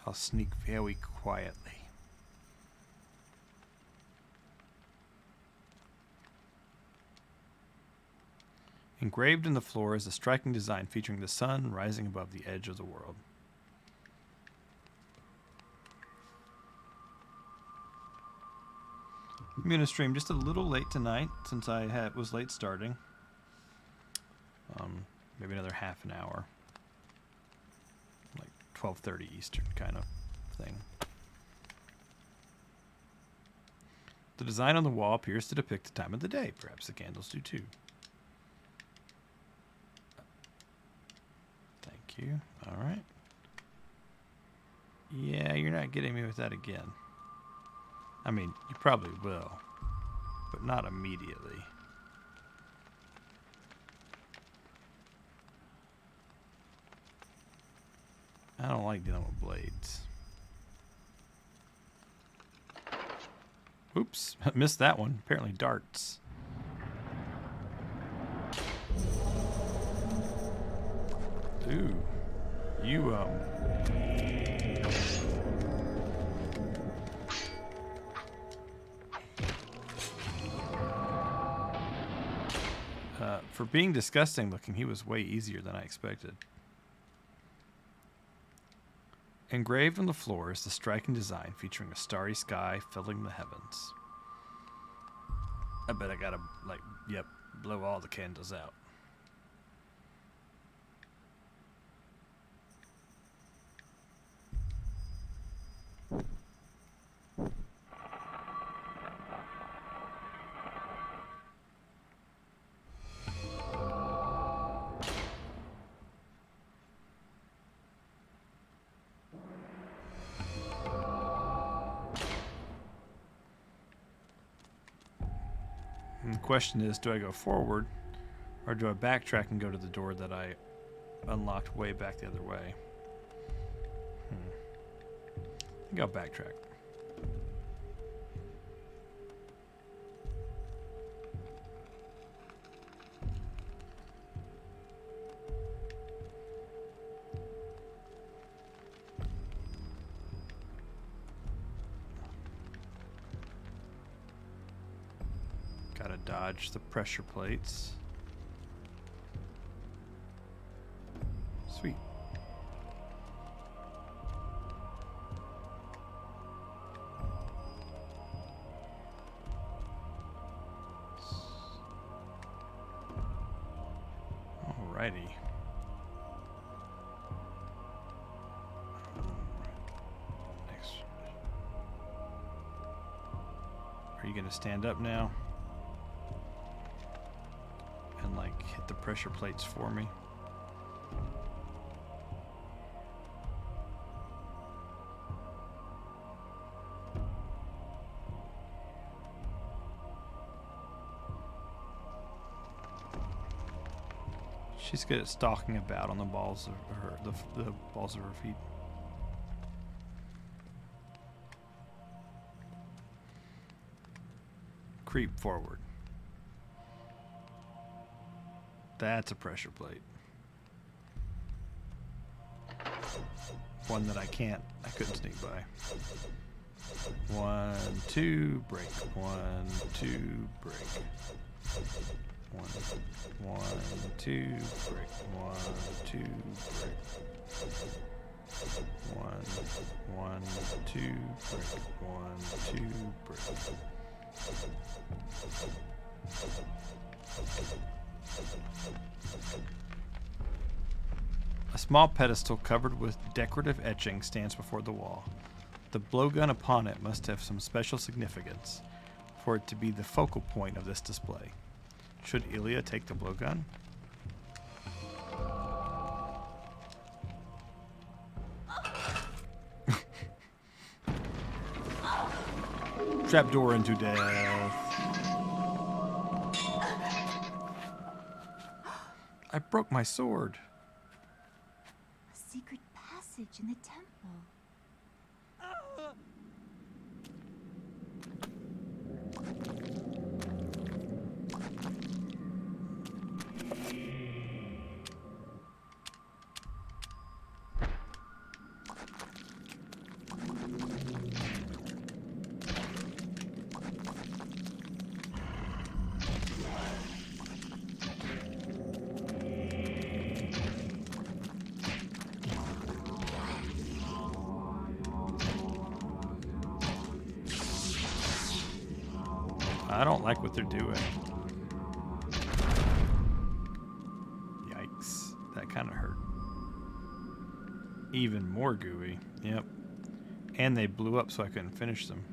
[SPEAKER 1] I'll sneak very quietly. Engraved in the floor is a striking design featuring the sun rising above the edge of the world. I'm going to stream just a little late tonight since I was late starting. Maybe another half an hour. Like 12:30 Eastern kind of thing. The design on the wall appears to depict the time of the day. Perhaps the candles do too. Thank you. All right. Yeah, you're not getting me with that again. I mean, you probably will, but not immediately. I don't like dealing with blades. Oops, missed that one. Apparently darts. Ooh, you for being disgusting looking, he was way easier than I expected. Engraved on the floor is the striking design featuring a starry sky filling the heavens. I bet I gotta, blow all the candles out. And the question is, do I go forward, or do I backtrack and go to the door that I unlocked way back the other way? I think I'll backtrack. Gotta dodge the pressure plates. Sweet. All Alrighty. Next. Are you gonna stand up now? And like hit the pressure plates for me? She's good at stalking about on the balls of her, the balls of her feet. Creep forward. That's a pressure plate. One that I couldn't sneak by. 1, 2, break. 1, 2, break. 1, 2, break. 1, 2, break. 1, 2, break. 1, 2, break. A small pedestal covered with decorative etching stands before the wall. The blowgun upon it must have some special significance for it to be the focal point of this display. Should Ilya take the blowgun? Trapdoor into death. I broke my sword.
[SPEAKER 8] A secret passage in the temple.
[SPEAKER 1] I don't like what they're doing. Yikes. That kind of hurt. Even more gooey. Yep. And they blew up so I couldn't finish them.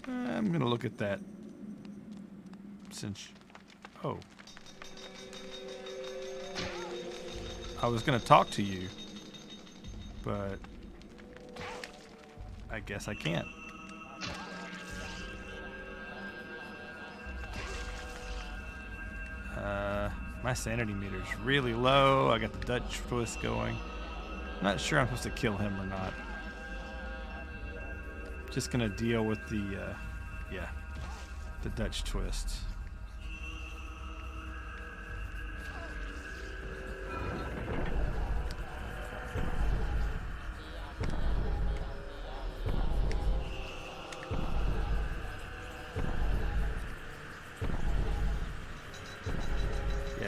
[SPEAKER 1] I'm going to look at that. Since... Oh. I was going to talk to you. But... I guess I can't. My sanity meter's really low. I got the Dutch twist going. I'm not sure I'm supposed to kill him or not. Just gonna deal with the, the Dutch twist.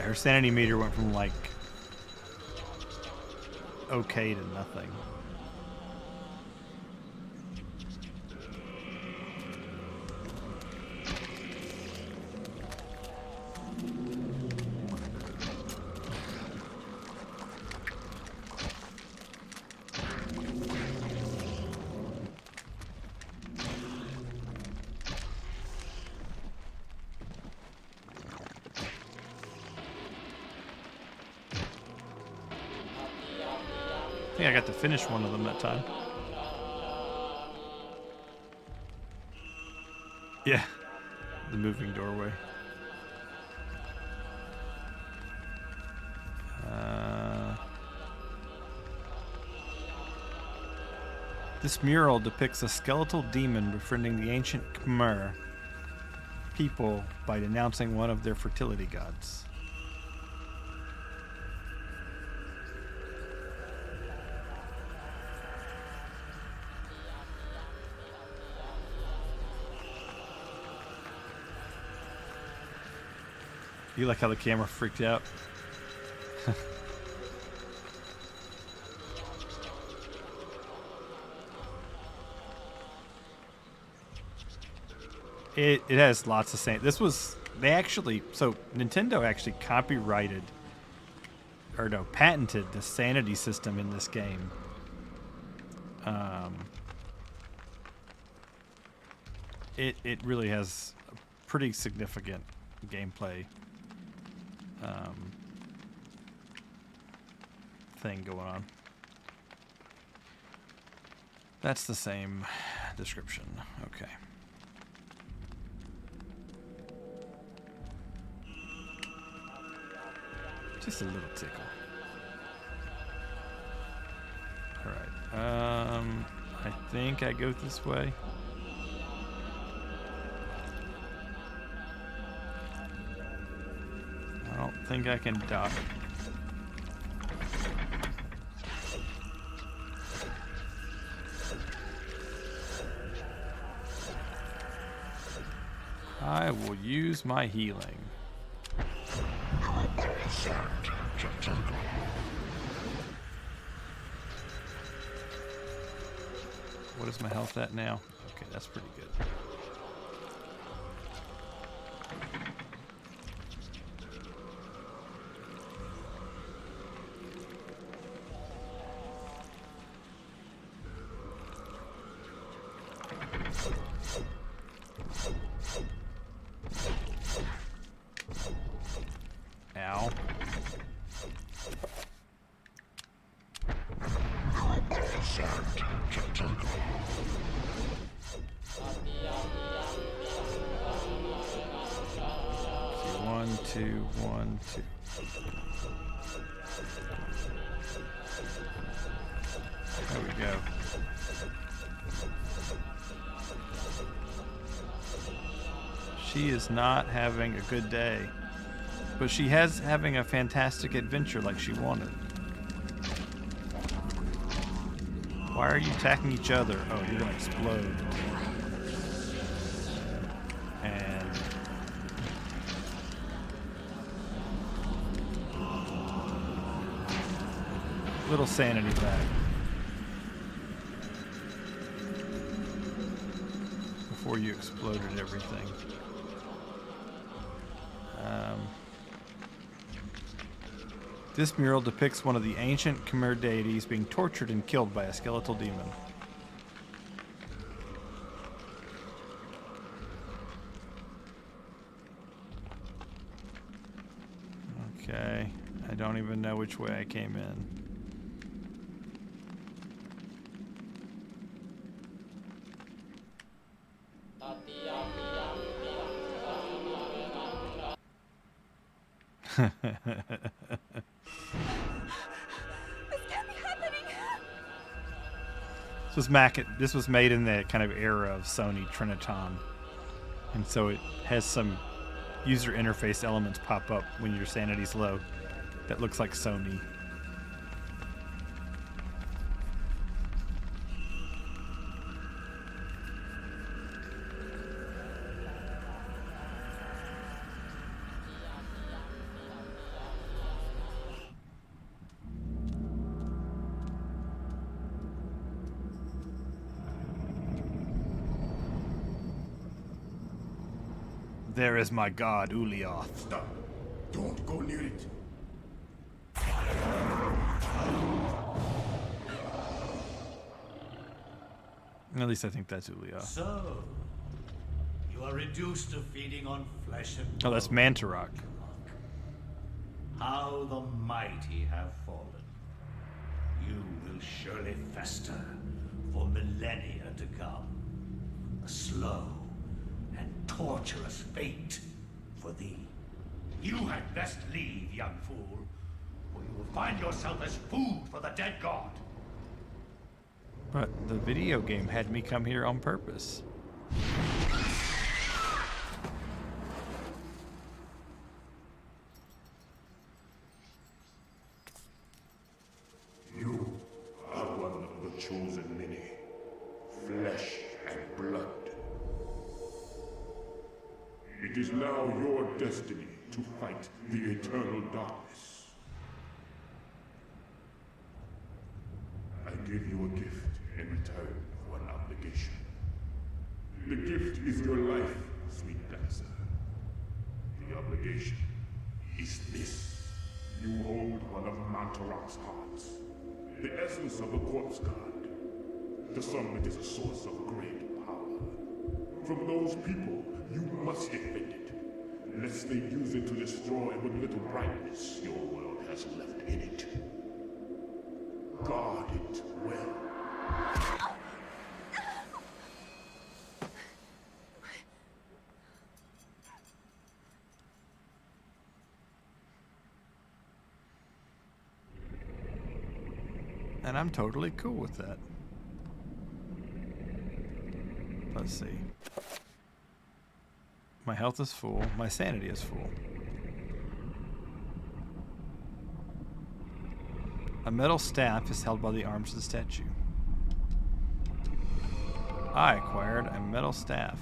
[SPEAKER 1] Her sanity meter went from like okay to nothing. I think I got to finish one of them that time. Yeah, the moving doorway. This mural depicts a skeletal demon befriending the ancient Khmer people by denouncing one of their fertility gods. You like how the camera freaked out? It has lots of sand. This was They actually, so Nintendo actually copyrighted, or no, patented the Sanity system in this game. It really has a pretty significant gameplay thing going on. That's the same description. Okay. Just a little tickle. Alright. I think I go this way. I don't think I can dock. I will use my healing. What is my health at now? Okay, that's pretty good. Ow. Okay, 1, 2, 1, 2. There we go. She is not having a good day. But she has having a fantastic adventure like she wanted. Why are you attacking each other? Oh, you're gonna explode. And little sanity back. Before you exploded everything. This mural depicts one of the ancient Khmer deities being tortured and killed by a skeletal demon. Okay, I don't even know which way I came in. This was made in the kind of era of Sony Triniton, and so it has some user interface elements pop up when your sanity's low that looks like Sony. There is my god, Ulioth.
[SPEAKER 9] Stop. Don't go near it.
[SPEAKER 1] At least I think that's Ulioth.
[SPEAKER 6] So, you are reduced to feeding on flesh and
[SPEAKER 1] Oh, that's
[SPEAKER 6] bone.
[SPEAKER 1] Mantarok.
[SPEAKER 6] How the mighty have fallen. You will surely fester for millennia to come. A slow and torturous fate for thee. You had best leave, young fool, or you will find yourself as food for the dead god.
[SPEAKER 1] But the video game had me come here on purpose.
[SPEAKER 9] You are one of the chosen many. Flesh and blood. It is now your destiny to fight the eternal darkness. I give you a gift in return for an obligation. The gift is your life, sweet dancer. obligation. Is this? You hold one of Mantarok's hearts. The essence of the corpse god. To some it is a source of great power. From those people, you must defend it, lest they use it to destroy what little brightness your world has left in it. Guard it well.
[SPEAKER 1] And I'm totally cool with that. Let's see. My health is full. My sanity is full. A metal staff is held by the arms of the statue. I acquired a metal staff.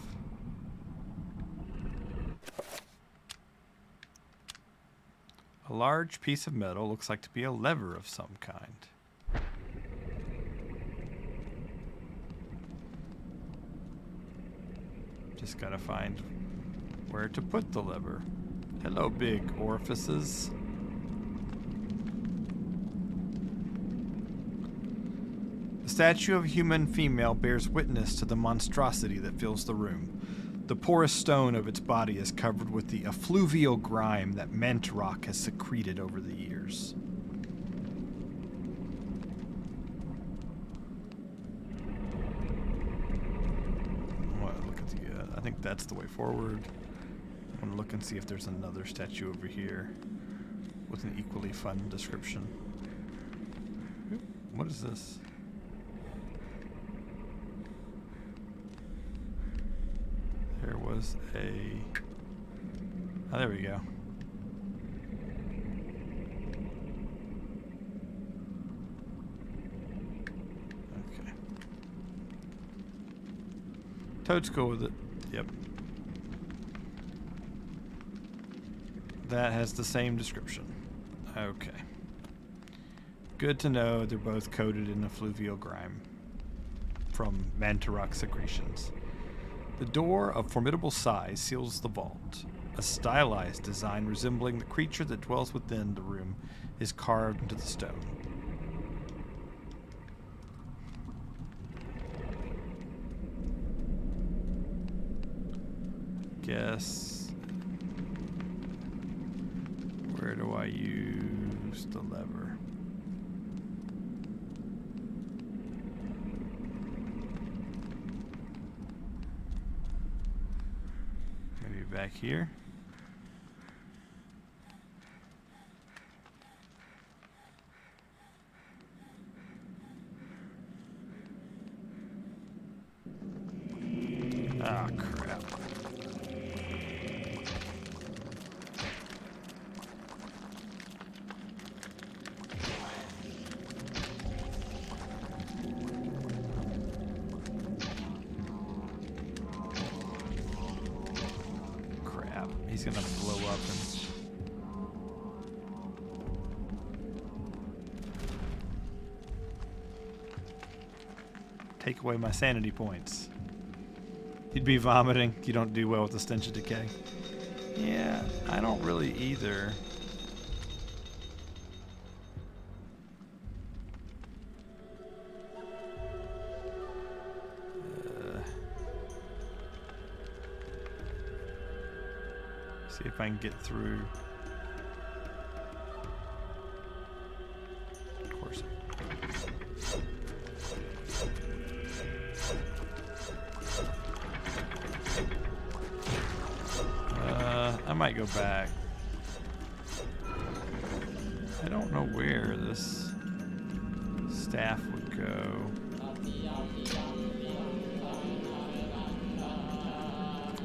[SPEAKER 1] A large piece of metal looks like to be a lever of some kind. Just gotta find where to put the lever. Hello, big orifices. The statue of a human female bears witness to the monstrosity that fills the room. The porous stone of its body is covered with the effluvial grime that Mantarok has secreted over the years. I think that's the way forward. I want to look and see if there's another statue over here with an equally fun description. Oop, what is this? There was a... Oh, there we go. Okay. Toad's cool with it. Yep. That has the same description. Okay. Good to know they're both coated in effluvial grime from Mantarok secretions. The door of formidable size seals the vault. A stylized design resembling the creature that dwells within the room is carved into the stone. Guess. Where do I use the lever? Maybe back here. Ah, crap. He's gonna blow up and... take away my sanity points. You'd be vomiting. You don't do well with the stench of decay. Yeah, I don't really either. See if I can get through. Of course. I might go back. I don't know where this staff would go.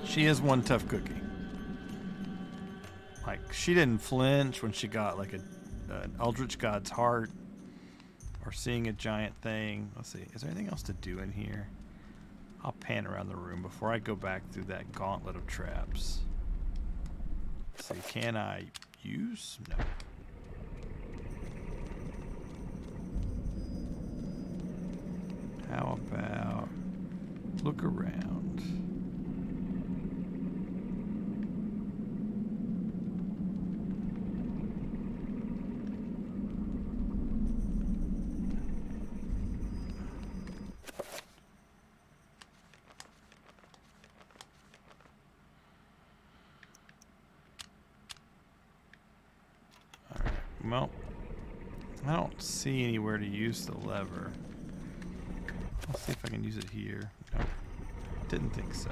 [SPEAKER 1] She is one tough cookie. Like, she didn't flinch when she got like an Eldritch God's heart or seeing a giant thing. Let's see, is there anything else to do in here? I'll pan around the room before I go back through that gauntlet of traps. Let's see, can I use? No. How about look around? well, I don't see anywhere to use the lever. Let's see if I can use it here. No, didn't think so.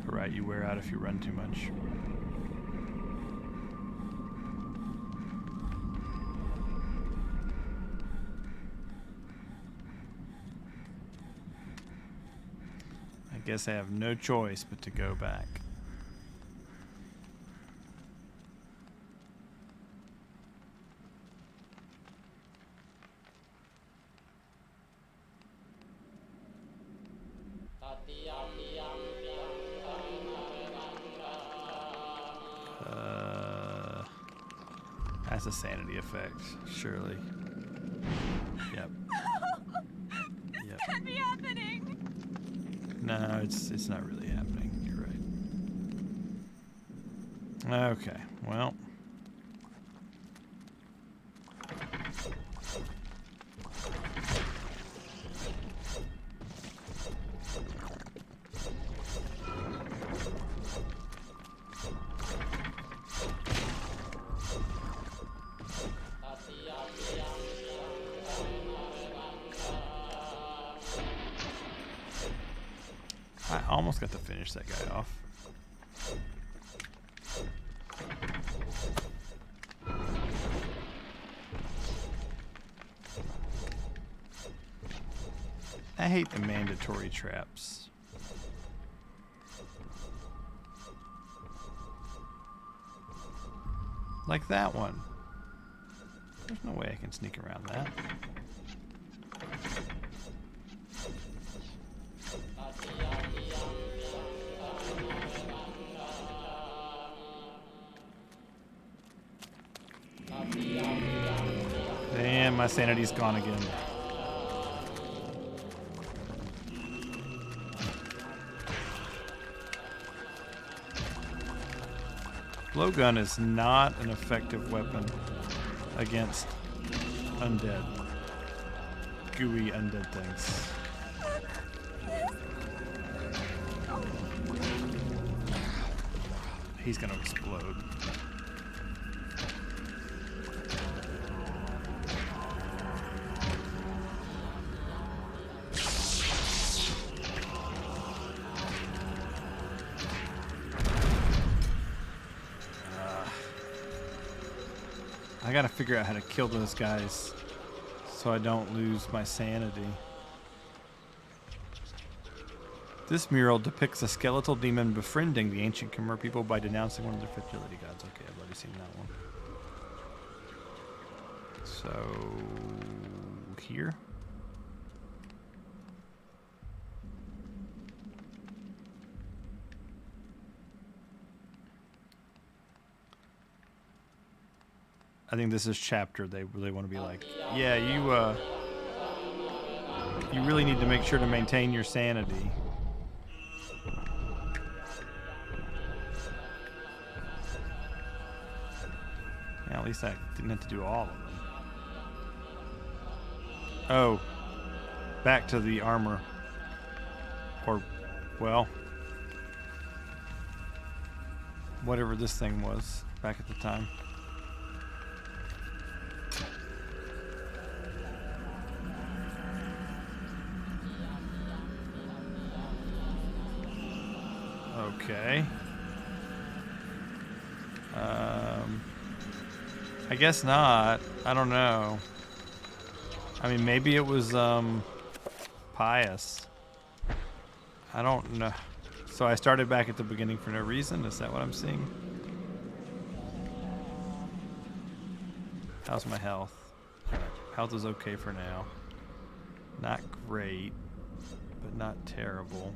[SPEAKER 1] Right, you wear out if you run too much. I guess I have no choice but to go back. That's a sanity effect, surely. Yep. Yep.
[SPEAKER 3] Can't be happening.
[SPEAKER 1] No, it's not really happening. You're right. Okay, well. I almost got to finish that guy off. I hate the mandatory traps. Like that one. There's no way I can sneak around that. Damn, my sanity's gone again. Blowgun is not an effective weapon against undead. Gooey undead things. He's gonna explode. I gotta figure out how to kill those guys so I don't lose my sanity. This mural depicts a skeletal demon befriending the ancient Khmer people by denouncing one of their fertility gods. Okay, I've already seen that one. So, here? I think this is chapter. They really want to be like, yeah, you really need to make sure to maintain your sanity. Yeah, at least I didn't have to do all of them. Oh, back to the armor. Or, well, whatever this thing was back at the time. Okay. I guess not. I don't know. I mean, maybe it was, pious. I don't know. So I started back at the beginning for no reason? Is that what I'm seeing? How's my health? Health is okay for now. Not great, but not terrible.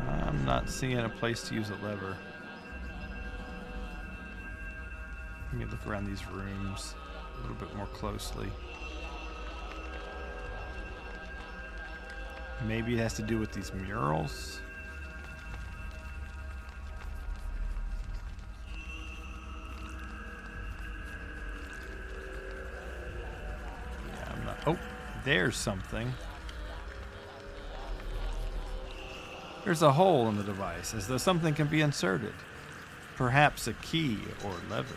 [SPEAKER 1] I'm not seeing a place to use a lever. Let me look around these rooms a little bit more closely. Maybe it has to do with these murals. Yeah, I'm not. Oh, there's something. There's a hole in the device, as though something can be inserted. Perhaps a key or lever.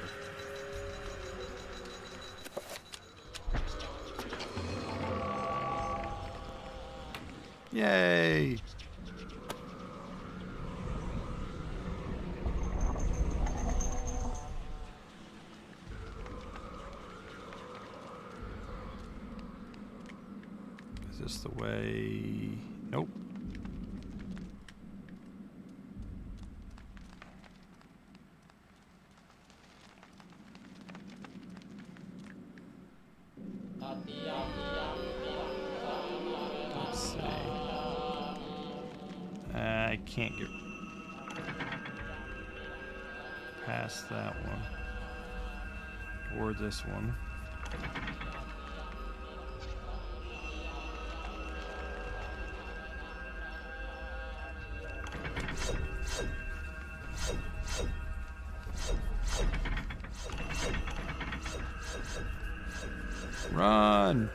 [SPEAKER 1] Yay! Is this the way? Nope. Let's see. I can't get past that one. Or this one. Run!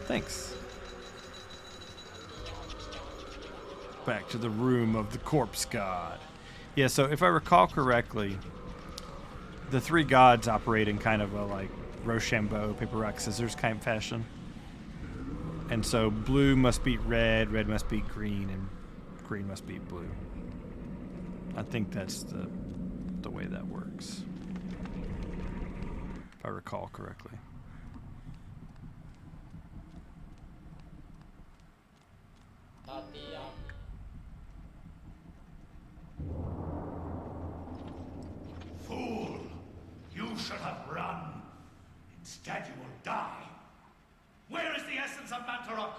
[SPEAKER 1] Thanks. Back to the room of the corpse god. Yeah, so if I recall correctly, the three gods operate in kind of a like Rochambeau, paper, rock, scissors kind of fashion. And so blue must beat red, red must beat green, and green must beat blue. I think that's the way that works. If I recall correctly.
[SPEAKER 6] Fool! You should have run. Instead you will die. Where is the essence of Mantarok?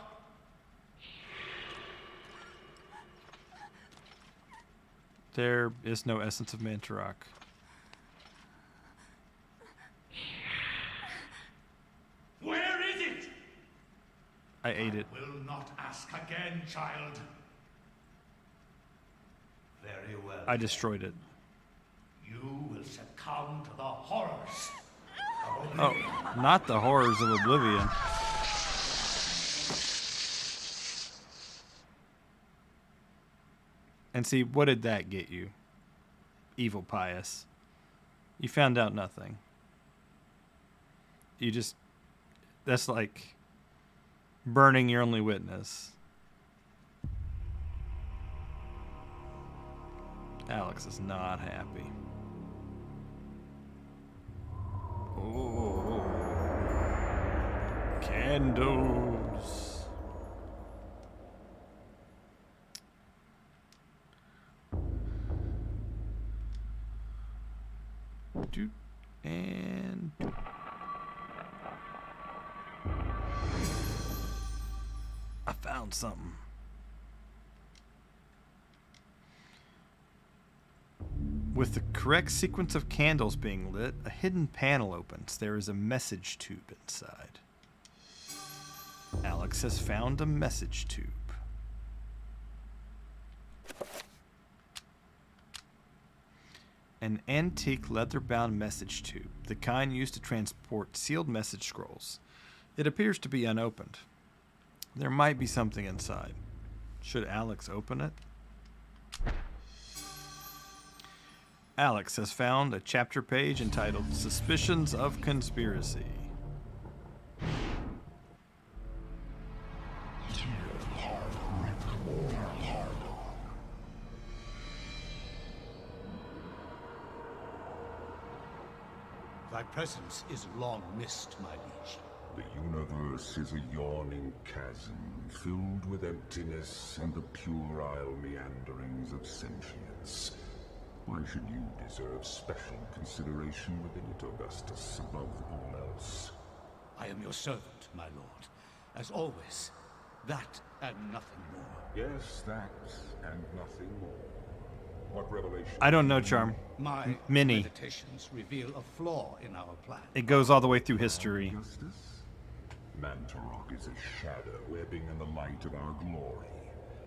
[SPEAKER 1] There is no essence of Mantarok.
[SPEAKER 6] Where is it?
[SPEAKER 1] I ate it.
[SPEAKER 6] I will not ask again, child. Very well.
[SPEAKER 1] I destroyed it.
[SPEAKER 6] You will succumb to the horrors of
[SPEAKER 1] Oh,
[SPEAKER 6] oblivion.
[SPEAKER 1] not the horrors of Oblivion. And see, what did that get you? Evil Pious. You found out nothing. You just... That's like burning your only witness. Alex is not happy. Oh. Candles. Doot and I found something. With the correct sequence of candles being lit, a hidden panel opens. There is a message tube inside. Alex has found a message tube. An antique leather-bound message tube, the kind used to transport sealed message scrolls. It appears to be unopened. There might be something inside. Should Alex open it? Alex has found a chapter page entitled Suspicions of Conspiracy.
[SPEAKER 6] Thy presence is long missed, my liege.
[SPEAKER 9] The universe is a yawning chasm, filled with emptiness and the puerile meanderings of sentience. Why should you deserve special consideration within it, Augustus, above all else?
[SPEAKER 6] I am your servant, my lord. As always, that and nothing more.
[SPEAKER 9] Yes, that and nothing more. What revelation?
[SPEAKER 1] I don't know, Charm.
[SPEAKER 6] My
[SPEAKER 1] Mini.
[SPEAKER 6] meditations reveal a flaw in our plan.
[SPEAKER 1] It goes all the way through history.
[SPEAKER 9] Justice? Mantarok is a shadow ebbing in the light of our glory.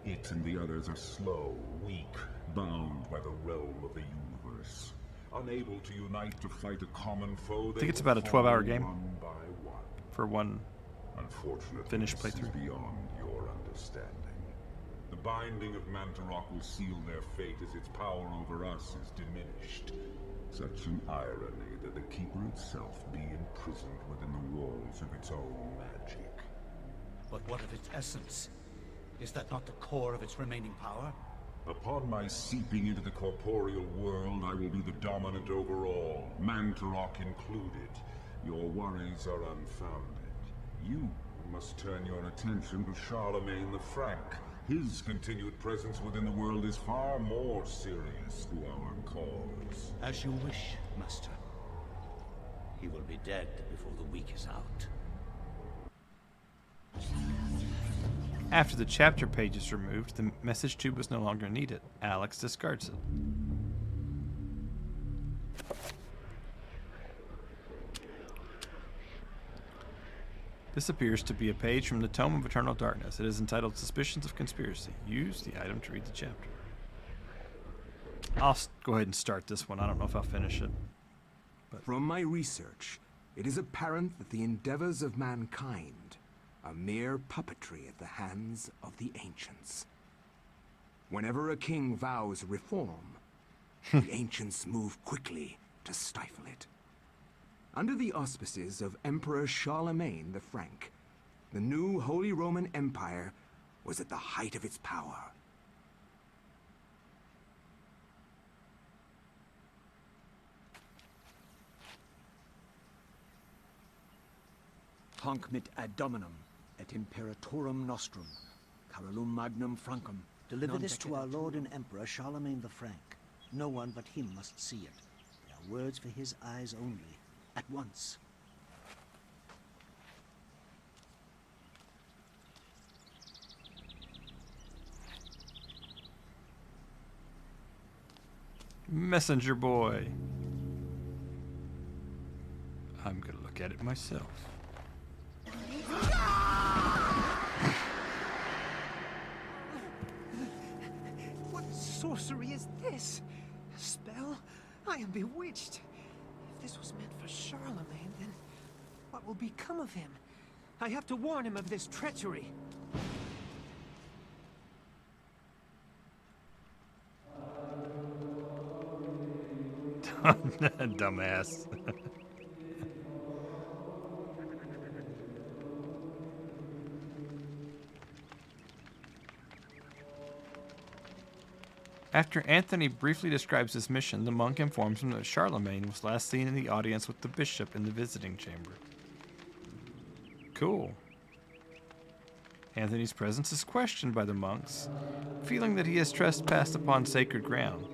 [SPEAKER 9] It and the others are slow, weak, bound by the realm of the universe. Unable to unite to fight a common foe,
[SPEAKER 1] I think it's about a 12-hour game.
[SPEAKER 9] One by one.
[SPEAKER 1] For one
[SPEAKER 9] Unfortunately,
[SPEAKER 1] finished
[SPEAKER 9] this is
[SPEAKER 1] playthrough.
[SPEAKER 9] beyond your understanding. The binding of Mantarok will seal their fate as its power over us is diminished. Such an irony that the Keeper itself be imprisoned within the walls of its own magic.
[SPEAKER 6] But what of its essence? Is that not the core of its remaining power?
[SPEAKER 9] Upon my seeping into the corporeal world, I will be the dominant over all, Mantarok included. Your worries are unfounded. You must turn your attention to Charlemagne the Frank. His continued presence within the world is far more serious to our cause.
[SPEAKER 6] As you wish, Master.
[SPEAKER 10] He will be dead before the week is out.
[SPEAKER 1] After the chapter page is removed, the message tube is no longer needed. Alex discards it. This appears to be a page from the Tome of Eternal Darkness. It is entitled Suspicions of Conspiracy. Use the item to read the chapter. I'll go ahead and start this one. I don't know if I'll finish it.
[SPEAKER 2] From my research, it is apparent that the endeavors of mankind are mere puppetry at the hands of the ancients. Whenever a king vows reform, the ancients move quickly to stifle it. Under the auspices of Emperor Charlemagne the Frank, the new Holy Roman Empire was at the height of its power.
[SPEAKER 11] Hanc mit ad dominum et imperatorum nostrum, carolum magnum francum.
[SPEAKER 10] Deliver this to our Lord and Emperor Charlemagne the Frank. No one but him must see it. They are words for his eyes only. At once.
[SPEAKER 1] Messenger boy. I'm gonna look at it myself.
[SPEAKER 12] What sorcery is this? A spell? I am bewitched. If this was meant for Charlemagne, then what will become of him? I have to warn him of this treachery.
[SPEAKER 1] Dumbass. After Anthony briefly describes his mission, the monk informs him that Charlemagne was last seen in the audience with the bishop in the visiting chamber. Cool. Anthony's presence is questioned by the monks, feeling that he has trespassed upon sacred ground.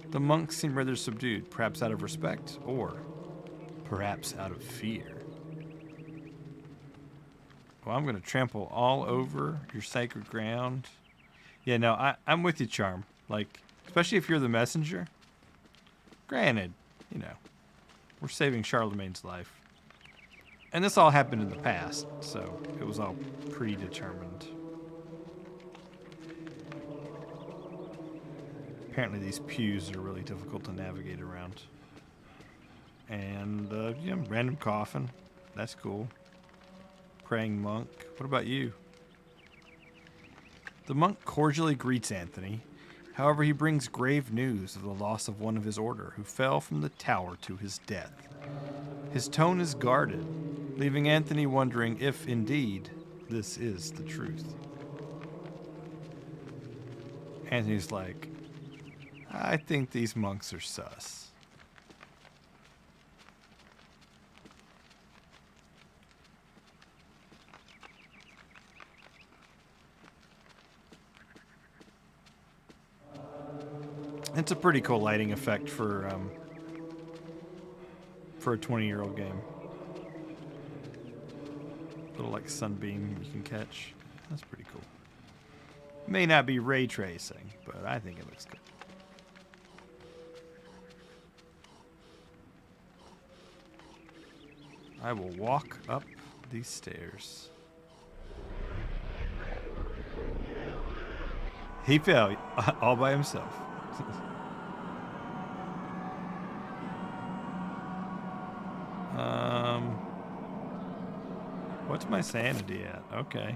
[SPEAKER 1] The monks seem rather subdued, perhaps out of respect, or perhaps out of fear. Well, I'm going to trample all over your sacred ground. Yeah, no, I'm with you, Charm. Like, especially if you're the messenger. Granted, you know, we're saving Charlemagne's life. And this all happened in the past, so it was all predetermined. Apparently these pews are really difficult to navigate around. And, you know, random coffin. That's cool. Praying monk. What about you? The monk cordially greets Anthony. However, he brings grave news of the loss of one of his order who fell from the tower to his death. His tone is guarded, leaving Anthony wondering if, indeed, this is the truth. Anthony's like, I think these monks are sus. It's a pretty cool lighting effect for a 20-year-old game. Little like sunbeam you can catch. That's pretty cool. May not be ray tracing, but I think it looks good. I will walk up these stairs. He fell all by himself. What's my sanity at? Okay.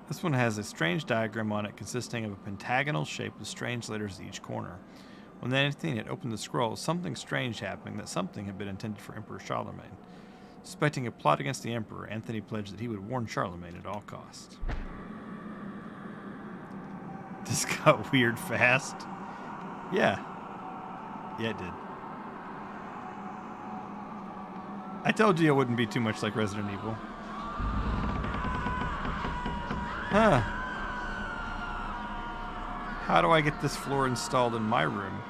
[SPEAKER 1] This one has a strange diagram on it consisting of a pentagonal shape with strange letters at each corner. When Anthony had opened the scroll, something strange happening, that something had been intended for Emperor Charlemagne. Suspecting a plot against the Emperor, Anthony pledged that he would warn Charlemagne at all costs. This got weird fast. Yeah. Yeah, it did. I told you it wouldn't be too much like Resident Evil. Huh. How do I get this floor installed in my room?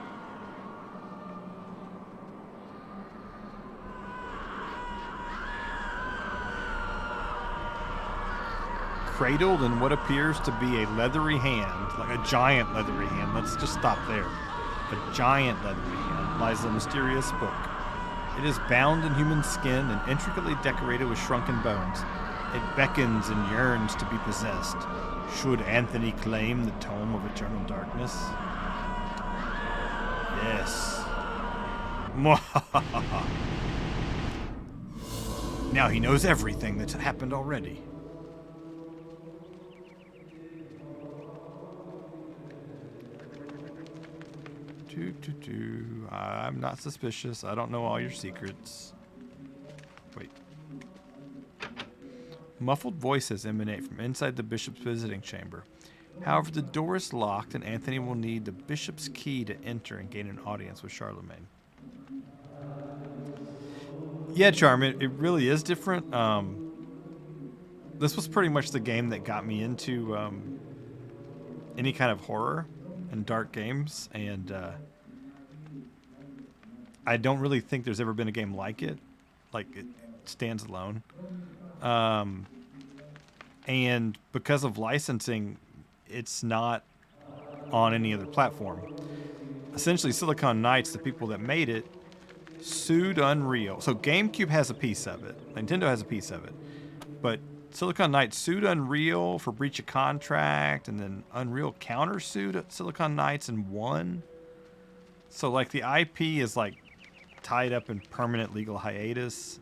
[SPEAKER 1] Cradled in what appears to be a leathery hand, like a giant leathery hand. Let's just stop there. A giant leathery hand lies a mysterious book. It is bound in human skin and intricately decorated with shrunken bones. It beckons and yearns to be possessed. Should Anthony claim the tome of eternal darkness? Yes. Now he knows everything that's happened already. I'm not suspicious. I don't know all your secrets. Wait. Muffled voices emanate from inside the bishop's visiting chamber. However, the door is locked and Anthony will need the bishop's key to enter and gain an audience with Charlemagne. Yeah, Charm, it really is different. This was pretty much the game that got me into any kind of horror and dark games, and I don't really think there's ever been a game like it. Like, it stands alone. And because of licensing, it's not on any other platform. Essentially, Silicon Knights, the people that made it, sued Unreal. So GameCube has a piece of it. Nintendo has a piece of it. But Silicon Knights sued Unreal for breach of contract, and then Unreal countersued Silicon Knights and won. So, like, the IP is, like, tied up in permanent legal hiatus,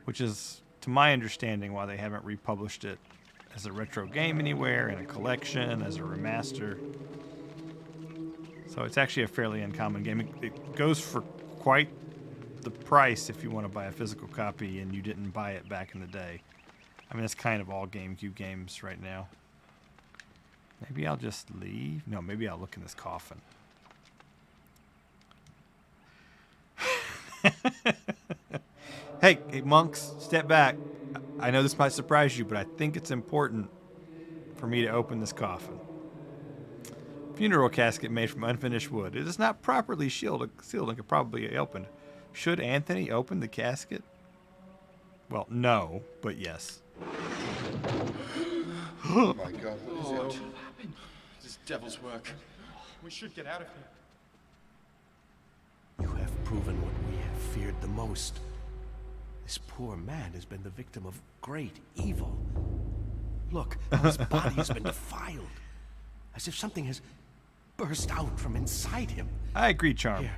[SPEAKER 1] which is, to my understanding, why they haven't republished it as a retro game anywhere, in a collection, as a remaster. So it's actually a fairly uncommon game. It goes for quite the price if you want to buy a physical copy and you didn't buy it back in the day. I mean, it's kind of all GameCube games right now. Maybe I'll just leave. No, maybe I'll look in this coffin. Hey, monks, step back. I know this might surprise you, but I think it's important for me to open this coffin. Funeral casket made from unfinished wood. It is not properly sealed and could probably be opened. Should Anthony open the casket? Well, no, but yes.
[SPEAKER 13] Oh my God, what is it? What happened? This devil's work. We should get out of here.
[SPEAKER 14] You have proven what we have feared the most. This poor man has been the victim of great evil. Look, his body has been defiled, as if something has burst out from inside him.
[SPEAKER 1] I agree, Charm.
[SPEAKER 14] Here,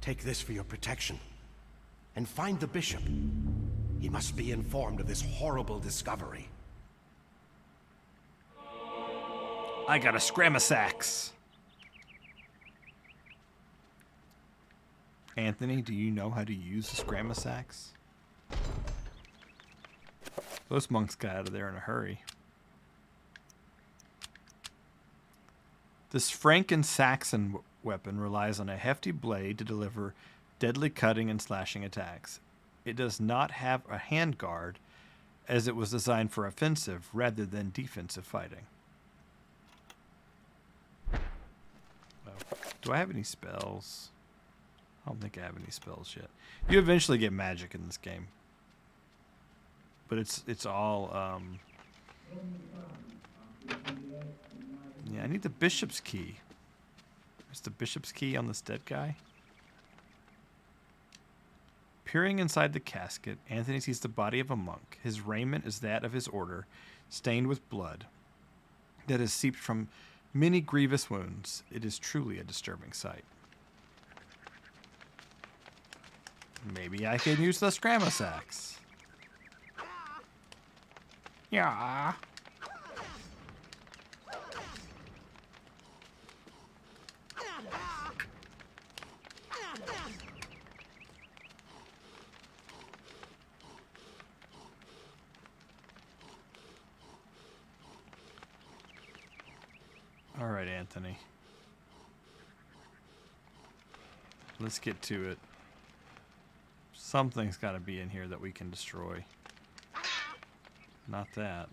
[SPEAKER 14] take this for your protection. And find the bishop. He must be informed of this horrible discovery.
[SPEAKER 1] I got a Scramasax. Anthony, do you know how to use a Scramasax? Those monks got out of there in a hurry. This Franken-Saxon weapon relies on a hefty blade to deliver deadly cutting and slashing attacks. It does not have a handguard, as it was designed for offensive rather than defensive fighting. Oh. Do I have any spells? I don't think I have any spells yet. You eventually get magic in this game. but it's all yeah, I need the bishop's key. Is the bishop's key on this dead guy? Peering inside the casket, Anthony sees the body of a monk. His raiment is that of his order, stained with blood that has seeped from many grievous wounds. It is truly a disturbing sight. Maybe I can use the Scrammus axe. Yeah. All right, Anthony. Let's get to it. Something's got to be in here that we can destroy. Not that.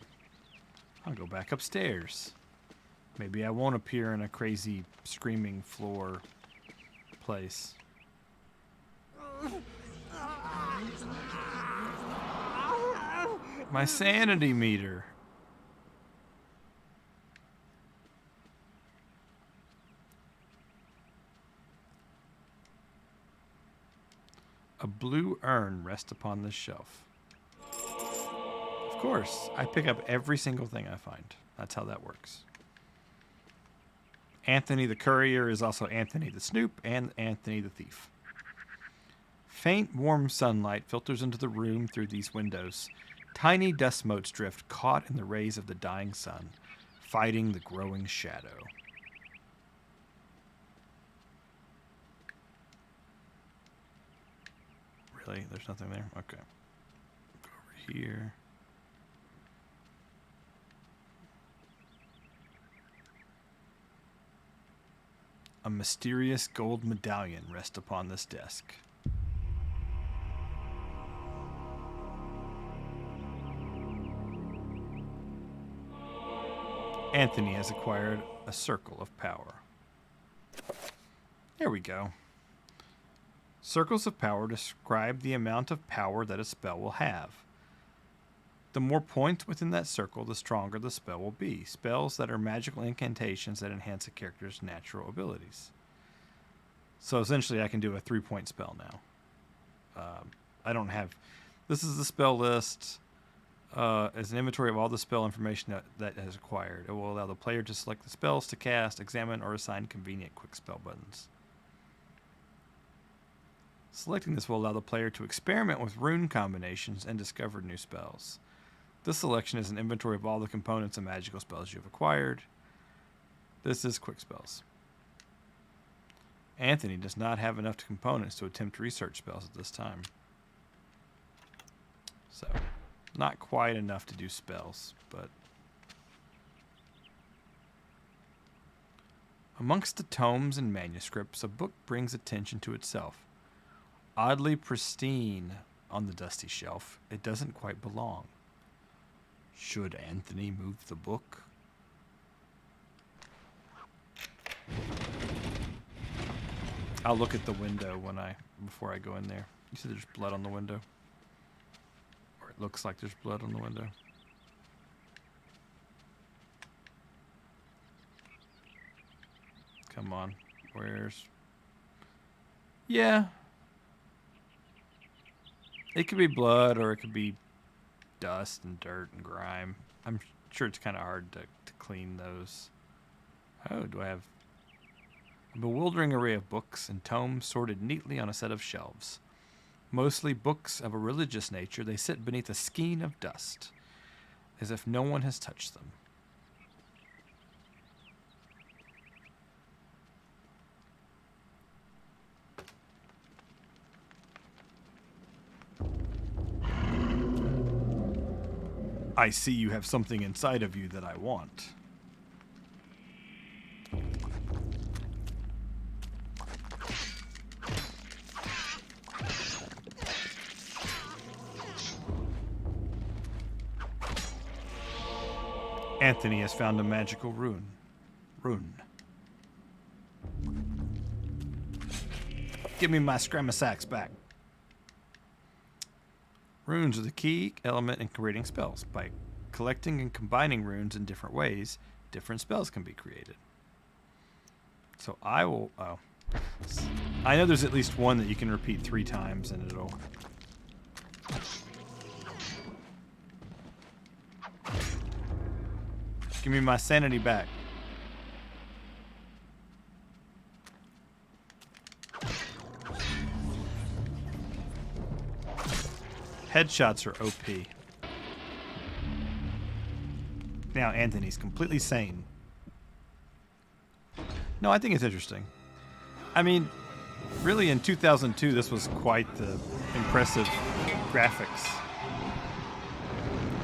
[SPEAKER 1] I'll go back upstairs. Maybe I won't appear in a crazy screaming floor place. My sanity meter. A blue urn rests upon this shelf. Of course, I pick up every single thing I find. That's how that works. Anthony the Courier is also Anthony the Snoop and Anthony the Thief. Faint, warm sunlight filters into the room through these windows. Tiny dust motes drift, caught in the rays of the dying sun, fighting the growing shadow. Really? There's nothing there? Okay. Go over here. A mysterious gold medallion rests upon this desk. Anthony has acquired a circle of power. There we go. Circles of power describe the amount of power that a spell will have. The more points within that circle, the stronger the spell will be. Spells that are magical incantations that enhance a character's natural abilities. So essentially I can do a 3-point spell now. I don't have... This is the spell list. As an inventory of all the spell information that has acquired. It will allow the player to select the spells to cast, examine, or assign convenient quick spell buttons. Selecting this will allow the player to experiment with rune combinations and discover new spells. This selection is an inventory of all the components and magical spells you have acquired. This is quick spells. Anthony does not have enough components to attempt research spells at this time. So, not quite enough to do spells, but... Amongst the tomes and manuscripts, a book brings attention to itself. Oddly pristine on the dusty shelf, it doesn't quite belong. Should Anthony move the book? I'll look at the window before I go in there. You said there's blood on the window? Or it looks like there's blood on the window. Come on. Where's... Yeah. It could be blood or it could be dust and dirt and grime. I'm sure it's kind of hard to clean those. Oh, do I have... A bewildering array of books and tomes sorted neatly on a set of shelves. Mostly books of a religious nature, they sit beneath a skein of dust, as if no one has touched them. I see you have something inside of you that I want. Anthony has found a magical rune. Give me my Scrammus axe back. Runes are the key element in creating spells. By collecting and combining runes in different ways, different spells can be created. So I will... Oh. I know there's at least one that you can repeat 3 times and it'll... Give me my sanity back. Headshots are OP. Now Anthony's completely sane. No, I think it's interesting. I mean, really in 2002 this was quite the impressive graphics.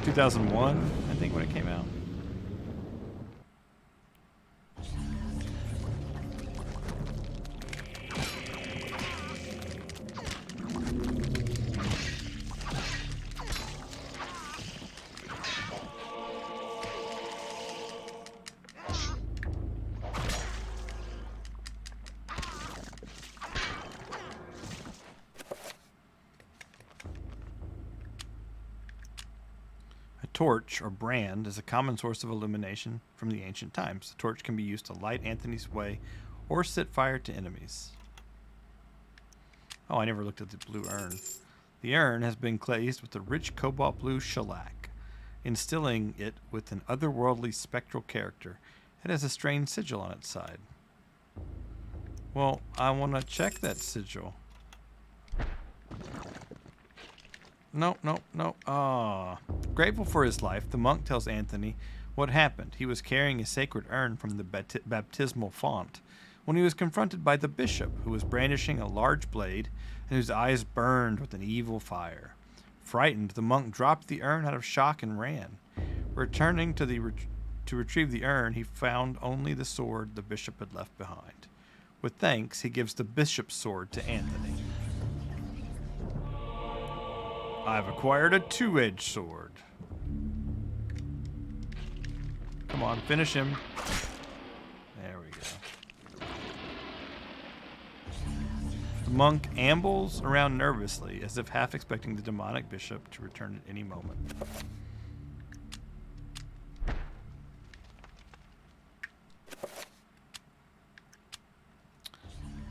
[SPEAKER 1] 2001, I think, when it came out. Torch, or brand, is a common source of illumination from the ancient times. The torch can be used to light Anthony's way or set fire to enemies. Oh, I never looked at the blue urn. The urn has been glazed with a rich cobalt blue shellac, instilling it with an otherworldly spectral character. It has a strange sigil on its side. Well, I want to check that sigil. No. Ah. Grateful for his life, the monk tells Anthony what happened. He was carrying a sacred urn from the baptismal font when he was confronted by the bishop, who was brandishing a large blade and whose eyes burned with an evil fire. Frightened, the monk dropped the urn out of shock and ran. Returning to retrieve the urn, he found only the sword the bishop had left behind. With thanks, he gives the bishop's sword to Anthony. I've acquired a 2-edged sword. Come on, finish him. There we go. The monk ambles around nervously, as if half expecting the demonic bishop to return at any moment.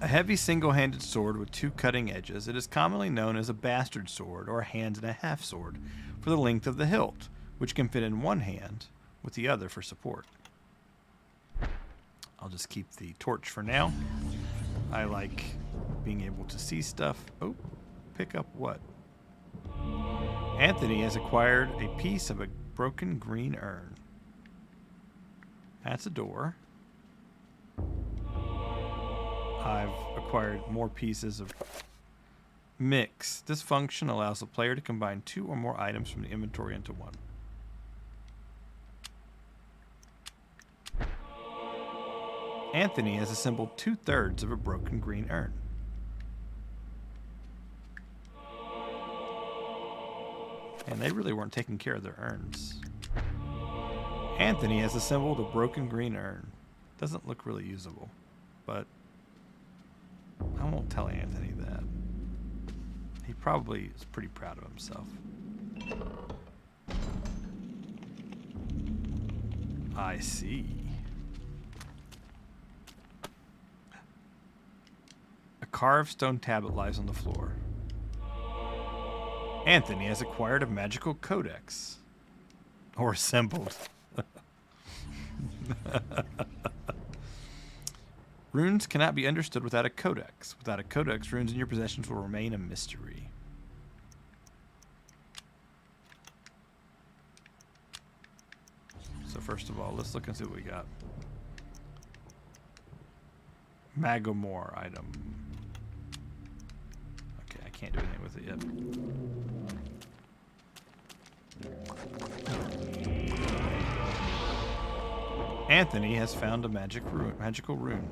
[SPEAKER 1] A heavy single-handed sword with 2 cutting edges, it is commonly known as a bastard sword or a hand-and-a-half sword for the length of the hilt, which can fit in one hand with the other for support. I'll just keep the torch for now. I like being able to see stuff. Oh, pick up what? Anthony has acquired a piece of a broken green urn. That's a door. I've acquired more pieces of mix. This function allows the player to combine 2 or more items from the inventory into one. Anthony has assembled 2/3 of a broken green urn. And they really weren't taking care of their urns. Anthony has assembled a broken green urn. Doesn't look really usable, but I won't tell Anthony that. He probably is pretty proud of himself. I see. A carved stone tablet lies on the floor. Anthony has acquired a magical codex. Or assembled. Runes cannot be understood without a codex. Without a codex, runes in your possessions will remain a mystery. So first of all, let's look and see what we got. Magomor item. Okay, I can't do anything with it yet. Anthony has found a magical rune.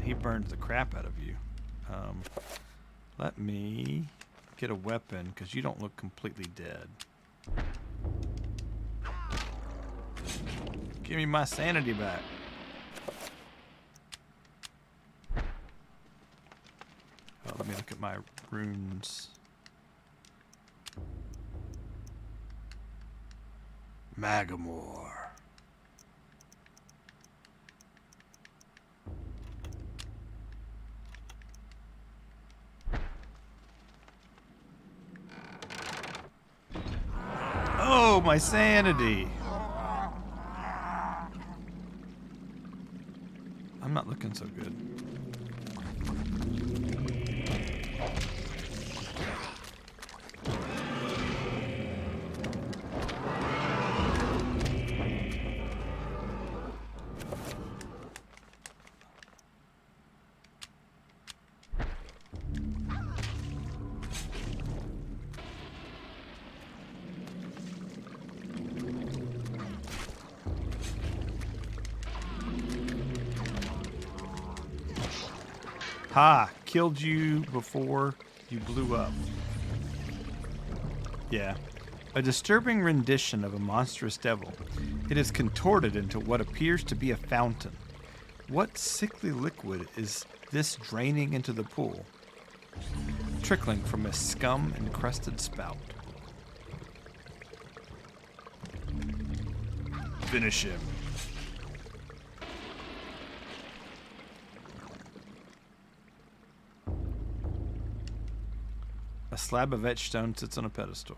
[SPEAKER 1] He burned the crap out of you. Let me get a weapon, because you don't look completely dead. Give me my sanity back. Oh, me look at my runes. Magamore. Oh, my sanity. I'm not looking so good. Ha! Killed you before you blew up. Yeah. A disturbing rendition of a monstrous devil. It is contorted into what appears to be a fountain. What sickly liquid is this draining into the pool? Trickling from a scum-encrusted spout. Finish him. A slab of etched stone sits on a pedestal.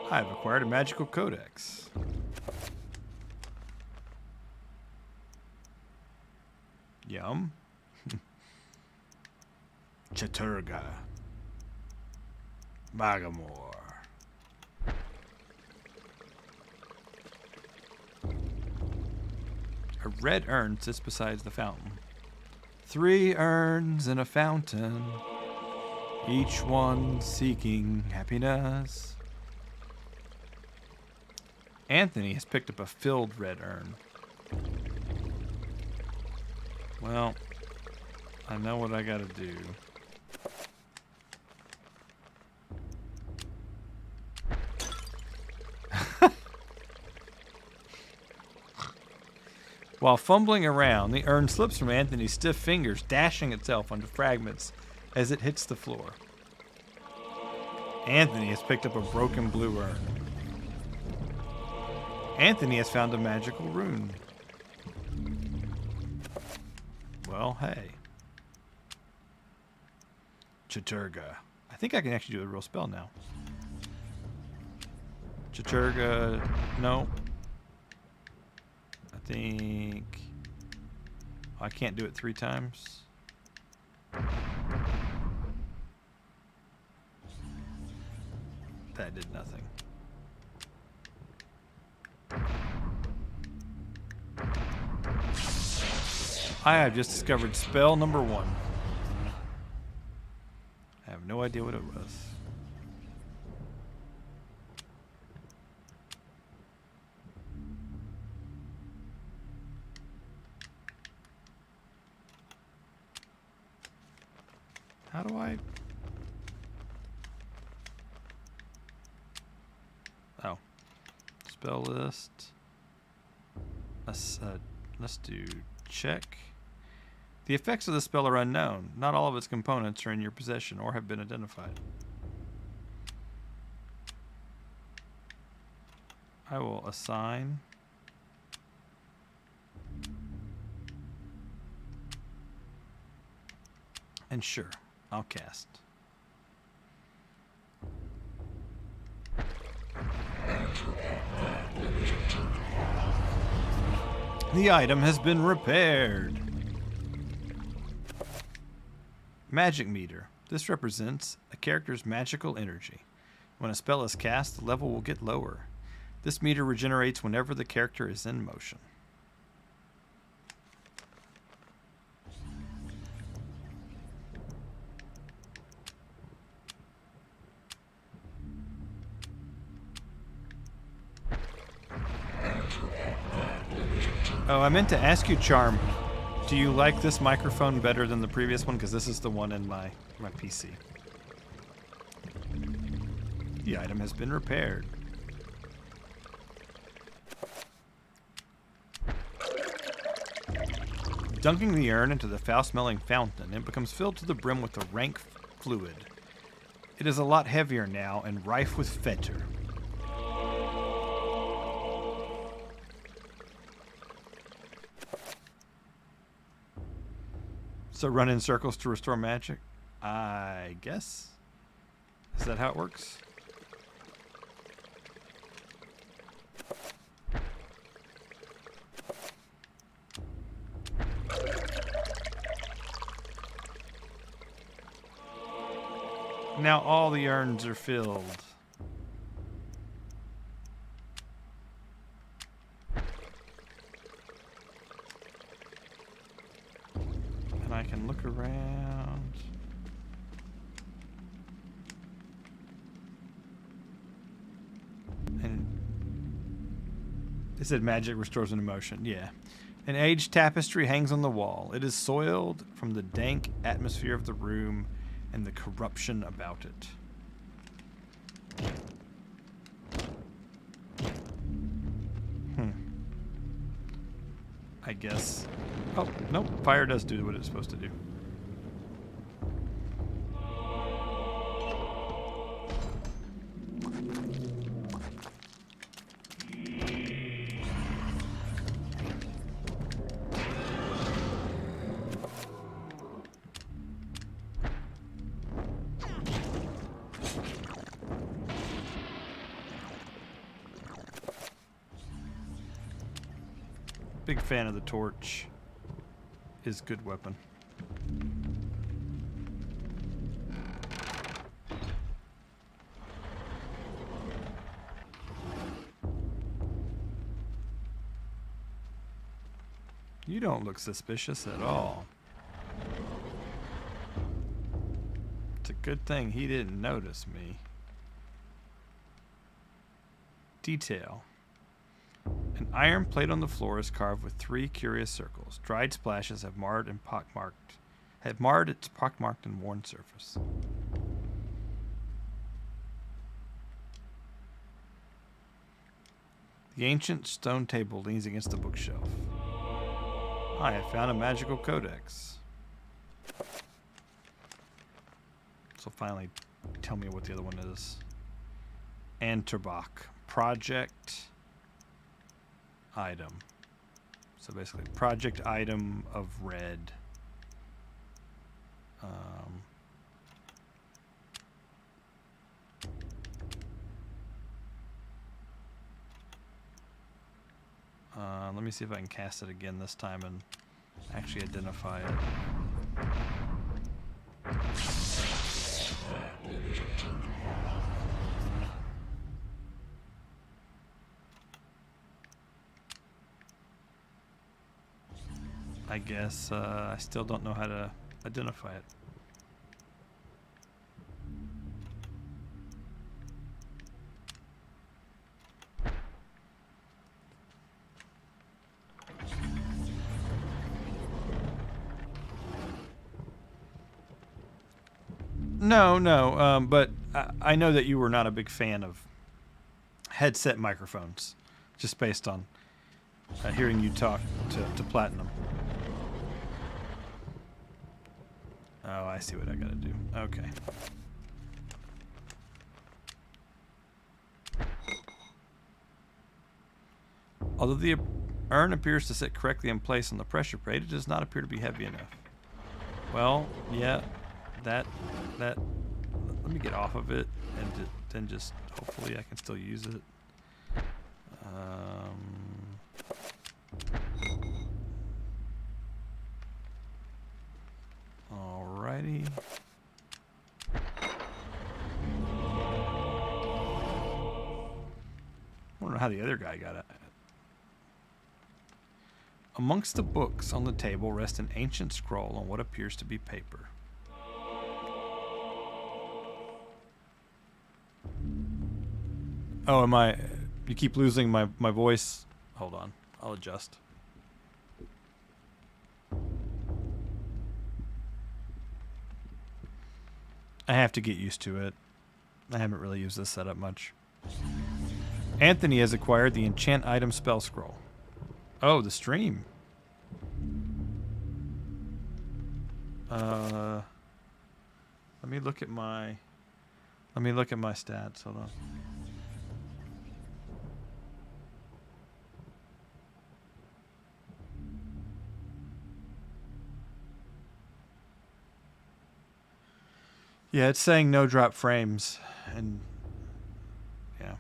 [SPEAKER 1] I have acquired a magical codex. Yum. Chaturga. Magamore. A red urn sits beside the fountain. 3 urns in a fountain, each one seeking happiness. Anthony has picked up a filled red urn. Well, I know what I gotta do. While fumbling around, the urn slips from Anthony's stiff fingers, dashing itself onto fragments as it hits the floor. Anthony has picked up a broken blue urn. Anthony has found a magical rune. Well, hey. Chaturga. I think I can actually do a real spell now. Chaturga. No. I think... I can't do it 3 times. That did nothing. I have just discovered spell number 1. I have no idea what it was. How do I... Oh. Spell list. Let's do check. The effects of the spell are unknown. Not all of its components are in your possession or have been identified. I will assign. And sure, I'll cast. The item has been repaired. Magic meter. This represents a character's magical energy. When a spell is cast, the level will get lower. This meter regenerates whenever the character is in motion. Oh, I meant to ask you, Charm, do you like this microphone better than the previous one? Because this is the one in my PC. The item has been repaired. Dunking the urn into the foul-smelling fountain, it becomes filled to the brim with a rank fluid. It is a lot heavier now and rife with fetor. So run in circles to restore magic? I guess. Is that how it works? Now all the urns are filled. And I can look around. And it said magic restores an emotion. Yeah. An aged tapestry hangs on the wall. It is soiled from the dank atmosphere of the room and the corruption about it. I guess. Oh, nope. Fire does do what it's supposed to do. Big fan of the torch. Is good weapon. You don't look suspicious at all. It's a good thing he didn't notice me. Detail. An iron plate on the floor is carved with 3 curious circles. Dried splashes have marred its pockmarked and worn surface. The ancient stone table leans against the bookshelf. I have found a magical codex. So finally, tell me what the other one is. Anterbach. Project item. So basically, project item of red. Let me see if I can cast it again this time and actually identify it. I guess I still don't know how to identify it. No, but I know that you were not a big fan of headset microphones, just based on hearing you talk to Platinum. Oh, I see what I gotta do. Okay. Although the urn appears to sit correctly in place on the pressure plate, it does not appear to be heavy enough. Well, yeah, that let me get off of it and then just hopefully I can still use it. Alrighty. I don't know how the other guy got it. Amongst the books on the table rests an ancient scroll on what appears to be paper. Oh, you keep losing my voice? Hold on, I'll adjust. I have to get used to it. I haven't really used this setup much. Anthony has acquired the enchant item spell scroll. Oh, the stream. Let me look at my stats. Hold on. Yeah, it's saying no drop frames, and yeah.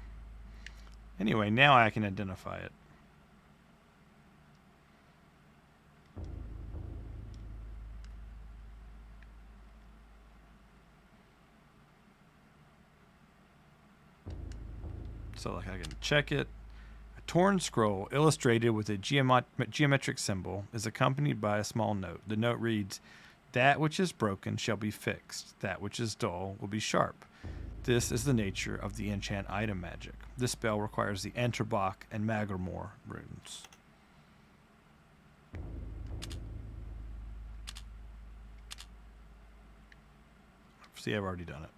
[SPEAKER 1] Anyway, now I can identify it. So like I can check it. A torn scroll illustrated with a geometric symbol is accompanied by a small note. The note reads, "That which is broken shall be fixed. That which is dull will be sharp. This is the nature of the enchant item magic. This spell requires the Enterbach and Magremore runes." See, I've already done it.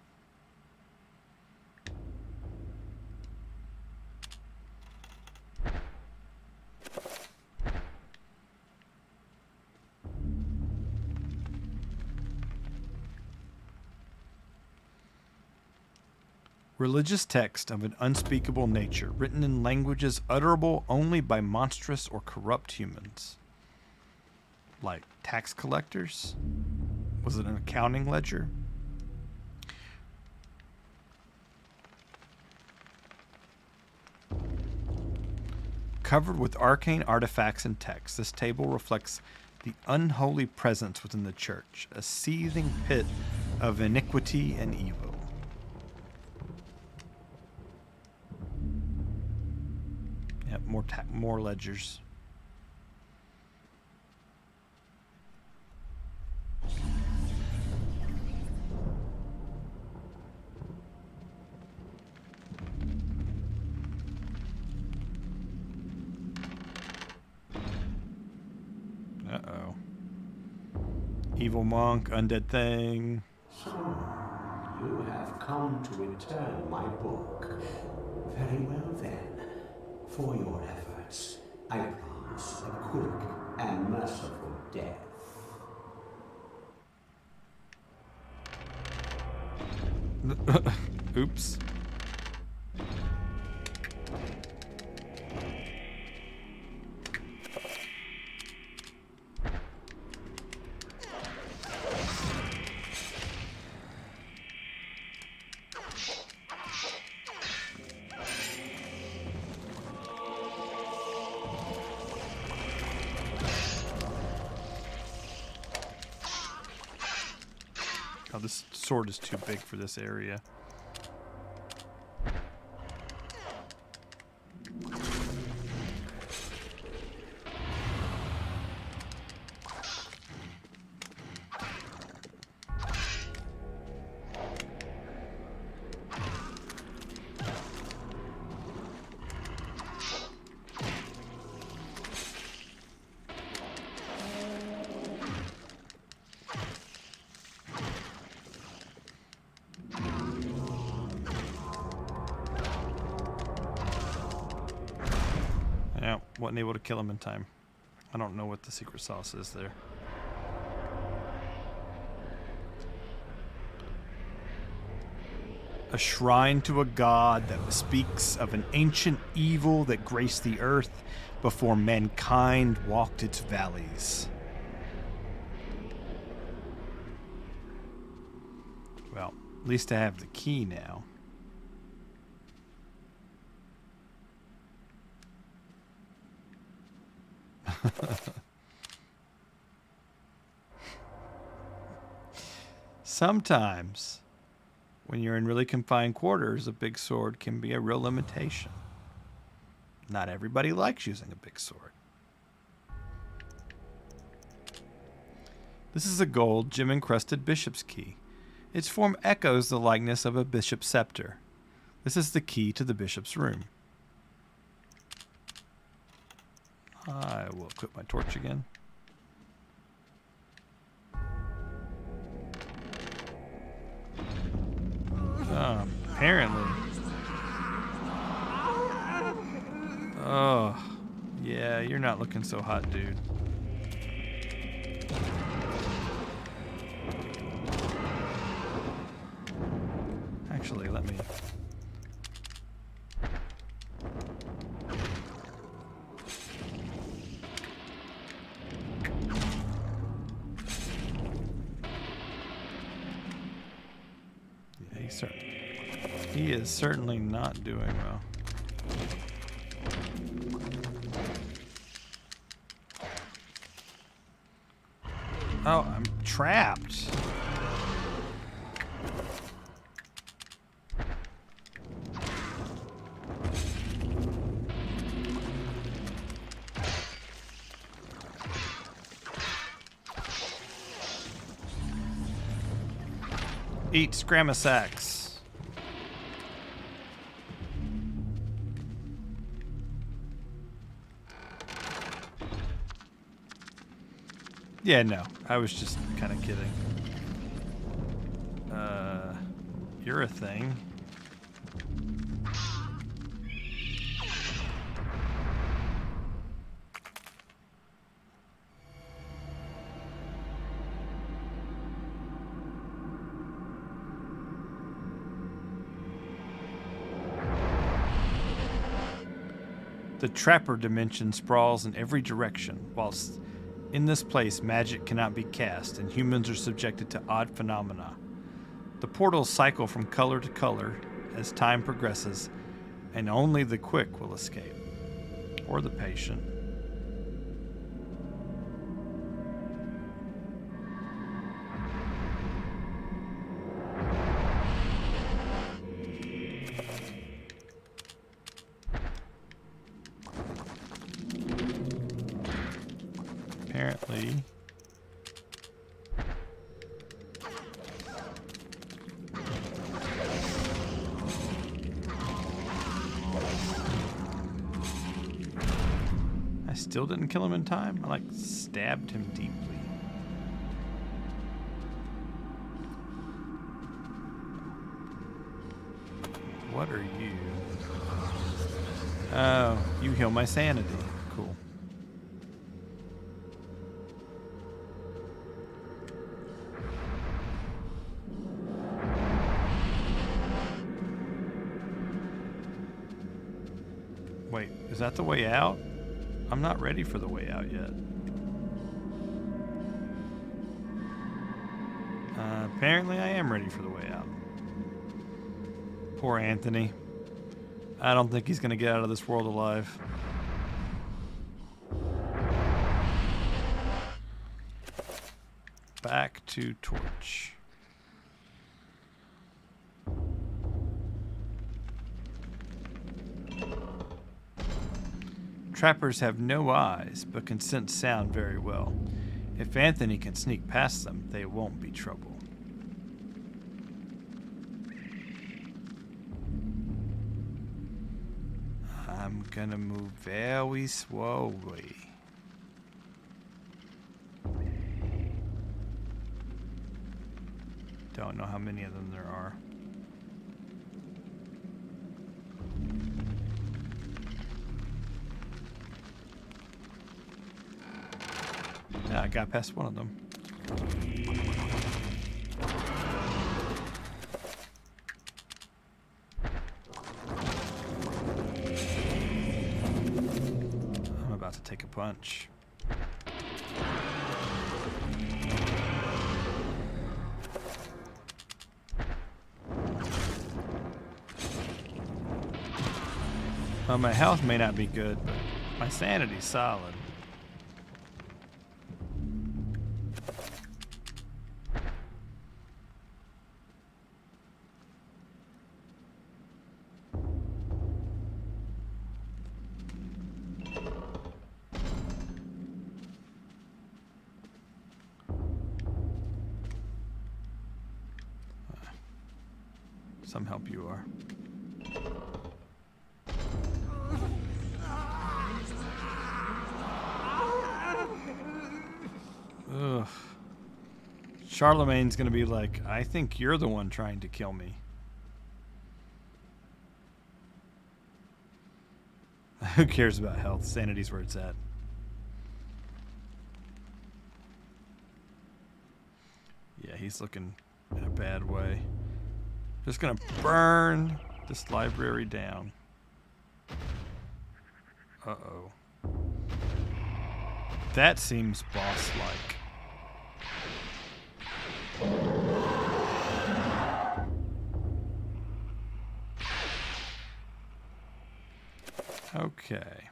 [SPEAKER 1] Religious text of an unspeakable nature, written in languages utterable only by monstrous or corrupt humans. Like tax collectors? Was it an accounting ledger? Covered with arcane artifacts and texts, this table reflects the unholy presence within the church, a seething pit of iniquity and evil. Yep, more ledgers. Uh-oh. Evil monk, undead thing.
[SPEAKER 15] So, you have come to return my book. Very well then. For your efforts, I promise a quick and merciful death.
[SPEAKER 1] Oops. Oh, this sword is too big for this area. Yeah, wasn't able to kill him in time. I don't know what the secret sauce is there. A shrine to a god that speaks of an ancient evil that graced the earth before mankind walked its valleys. Well, at least I have the key now. Sometimes, when you're in really confined quarters, a big sword can be a real limitation. Not everybody likes using a big sword. This is a gold, gem-encrusted bishop's key. Its form echoes the likeness of a bishop's scepter. This is the key to the bishop's room. I will equip my torch again. Apparently. Oh, yeah, you're not looking so hot, dude. about me. Yeah, he is certainly not doing well. Oh, I'm trapped. Eat Scramasax. Yeah, no. I was just kind of kidding. You're a thing. The Trapper dimension sprawls in every direction, whilst in this place magic cannot be cast and humans are subjected to odd phenomena. The portals cycle from color to color as time progresses, and only the quick will escape, or the patient. Apparently, I still didn't kill him in time. I stabbed him deeply. What are you? Oh, you heal my sanity. Cool. Wait, is that the way out? I'm not ready for the way out yet. Apparently I am ready for the way out. Poor Anthony. I don't think he's going to get out of this world alive. Back to Torch. Trappers have no eyes, but can sense sound very well. If Anthony can sneak past them, they won't be trouble. I'm gonna move very slowly. Don't know how many of them there are. Yeah, I got past one of them. I'm about to take a punch. Well, my health may not be good, but my sanity's solid. Some help you are. Ugh. Charlemagne's gonna be like, I think you're the one trying to kill me. Who cares about health? Sanity's where it's at. Yeah, he's looking in a bad way. Just gonna burn this library down. Uh-oh. That seems boss-like. Okay.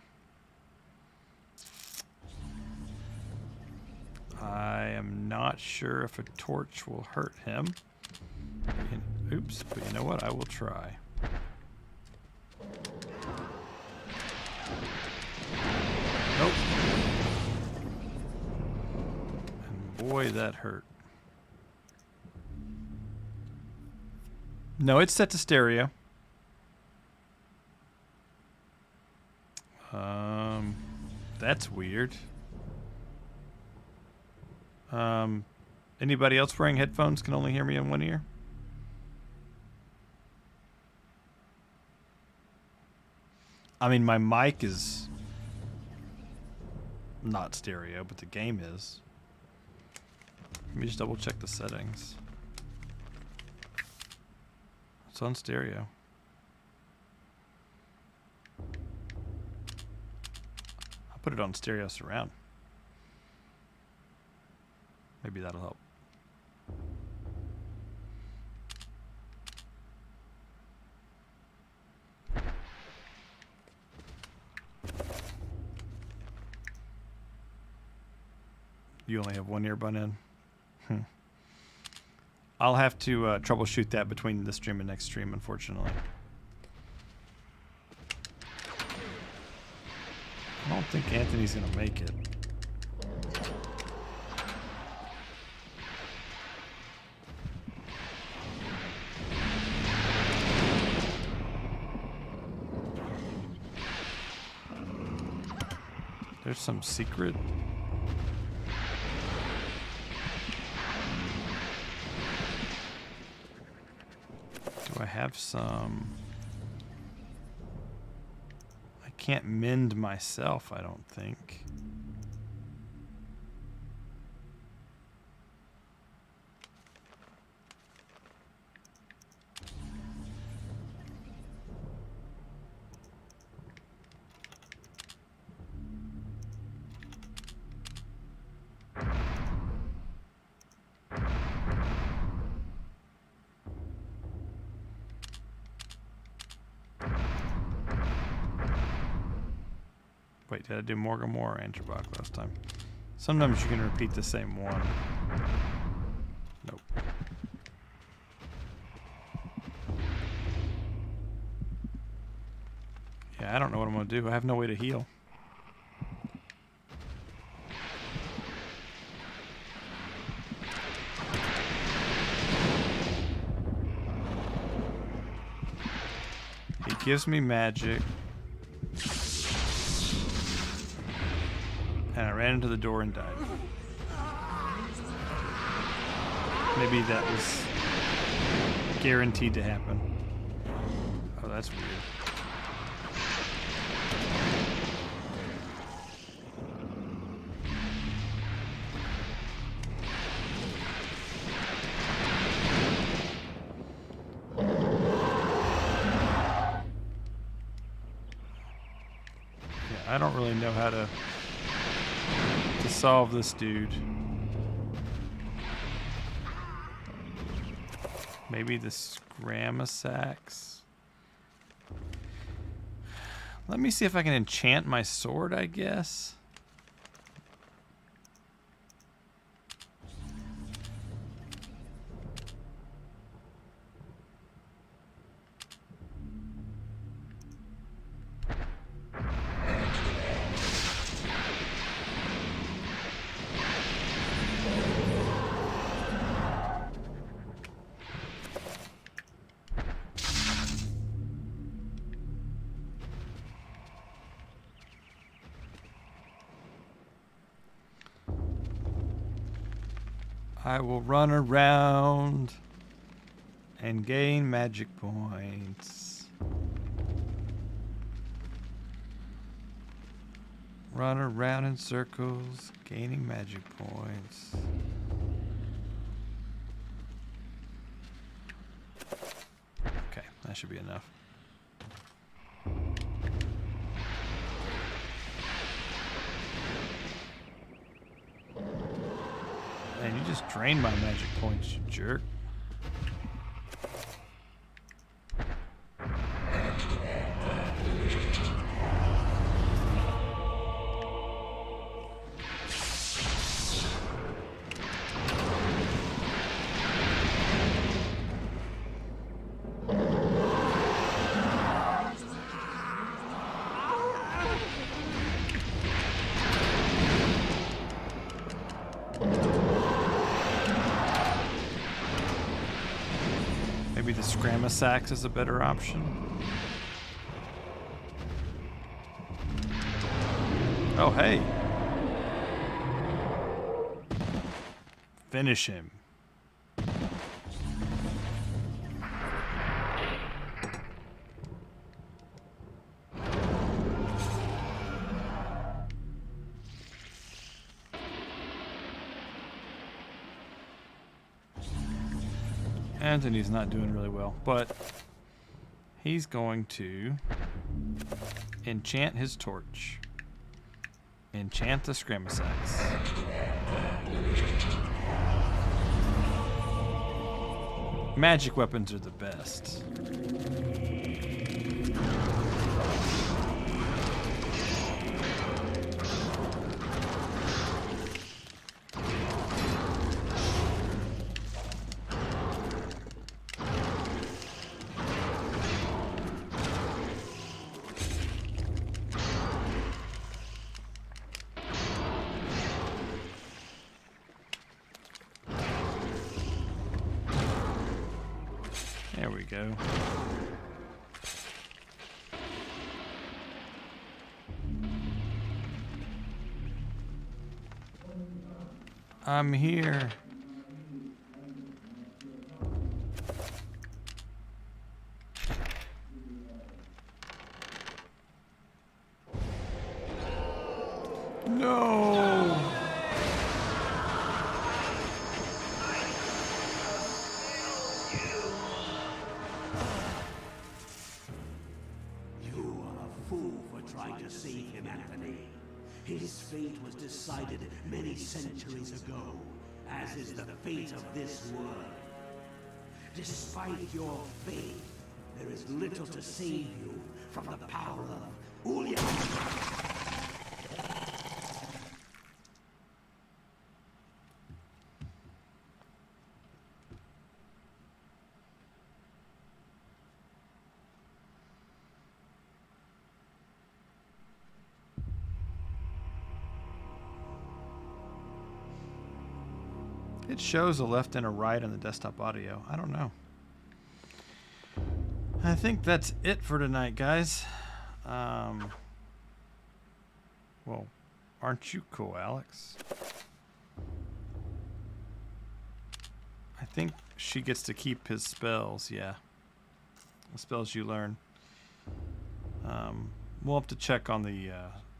[SPEAKER 1] I am not sure if a torch will hurt him. Oops, but you know what? I will try. Nope. And boy, that hurt. No, it's set to stereo. That's weird. Anybody else wearing headphones can only hear me in one ear? I mean, my mic is not stereo, but the game is. Let me just double check the settings. It's on stereo. I'll put it on stereo surround. Maybe that'll help. You only have one earbud in? I'll have to troubleshoot that between this stream and next stream, unfortunately. I don't think Anthony's gonna make it. There's some secret. Do I have some? I can't mend myself, I don't think. Wait, did I do Morgamore or Angerbach last time? Sometimes you can repeat the same one. Nope. Yeah, I don't know what I'm gonna do. I have no way to heal. He gives me magic. And I ran into the door and died. Maybe that was guaranteed to happen. Oh, that's weird. Yeah, I don't really know how to solve this dude. Maybe the Scramasax. Let me see if I can enchant my sword, I guess. I will run around and gain magic points. Run around in circles, gaining magic points. That should be enough. Man, you just drained my magic points, you jerk. Maybe the Scramasax is a better option. Oh, hey. Finish him. Anthony's not doing really well, but he's going to enchant his torch. Enchant the Scramasax. Magic weapons are the best. There we go. I'm here. No.
[SPEAKER 15] You are a fool for trying to save him, Anthony. His fate was decided many centuries ago, as is the fate of this world. Despite your faith, there is little to save you from the power of Ulya.
[SPEAKER 1] It shows a left and a right on the desktop audio. I don't know. I think that's it for tonight, guys. Well, aren't you cool, Alex? I think she gets to keep his spells, yeah. The spells you learn. We'll have to check on the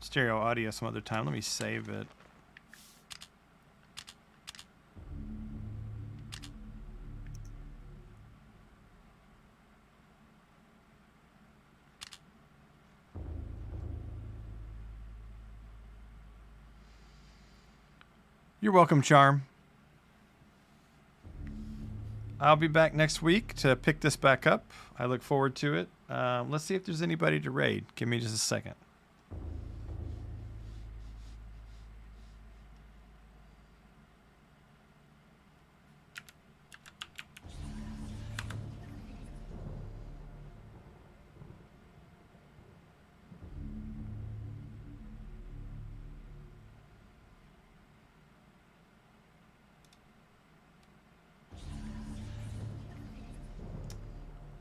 [SPEAKER 1] stereo audio some other time. Let me save it. You're welcome, Charm. I'll be back next week to pick this back up. I look forward to it. Let's see if there's anybody to raid. Give me just a second.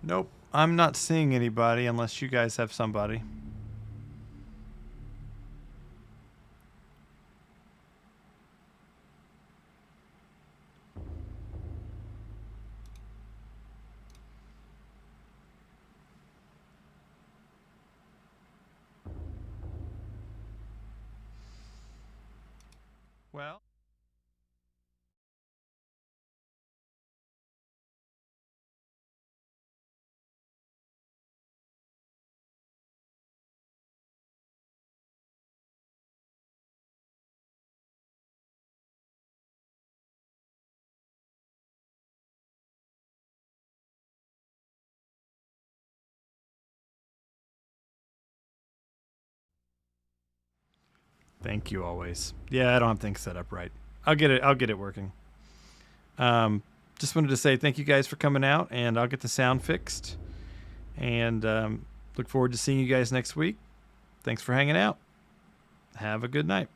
[SPEAKER 1] Nope, I'm not seeing anybody unless you guys have somebody. Well. Thank you always. Yeah, I don't have things set up right. I'll get it working. Just wanted to say thank you guys for coming out, and I'll get the sound fixed. And look forward to seeing you guys next week. Thanks for hanging out. Have a good night.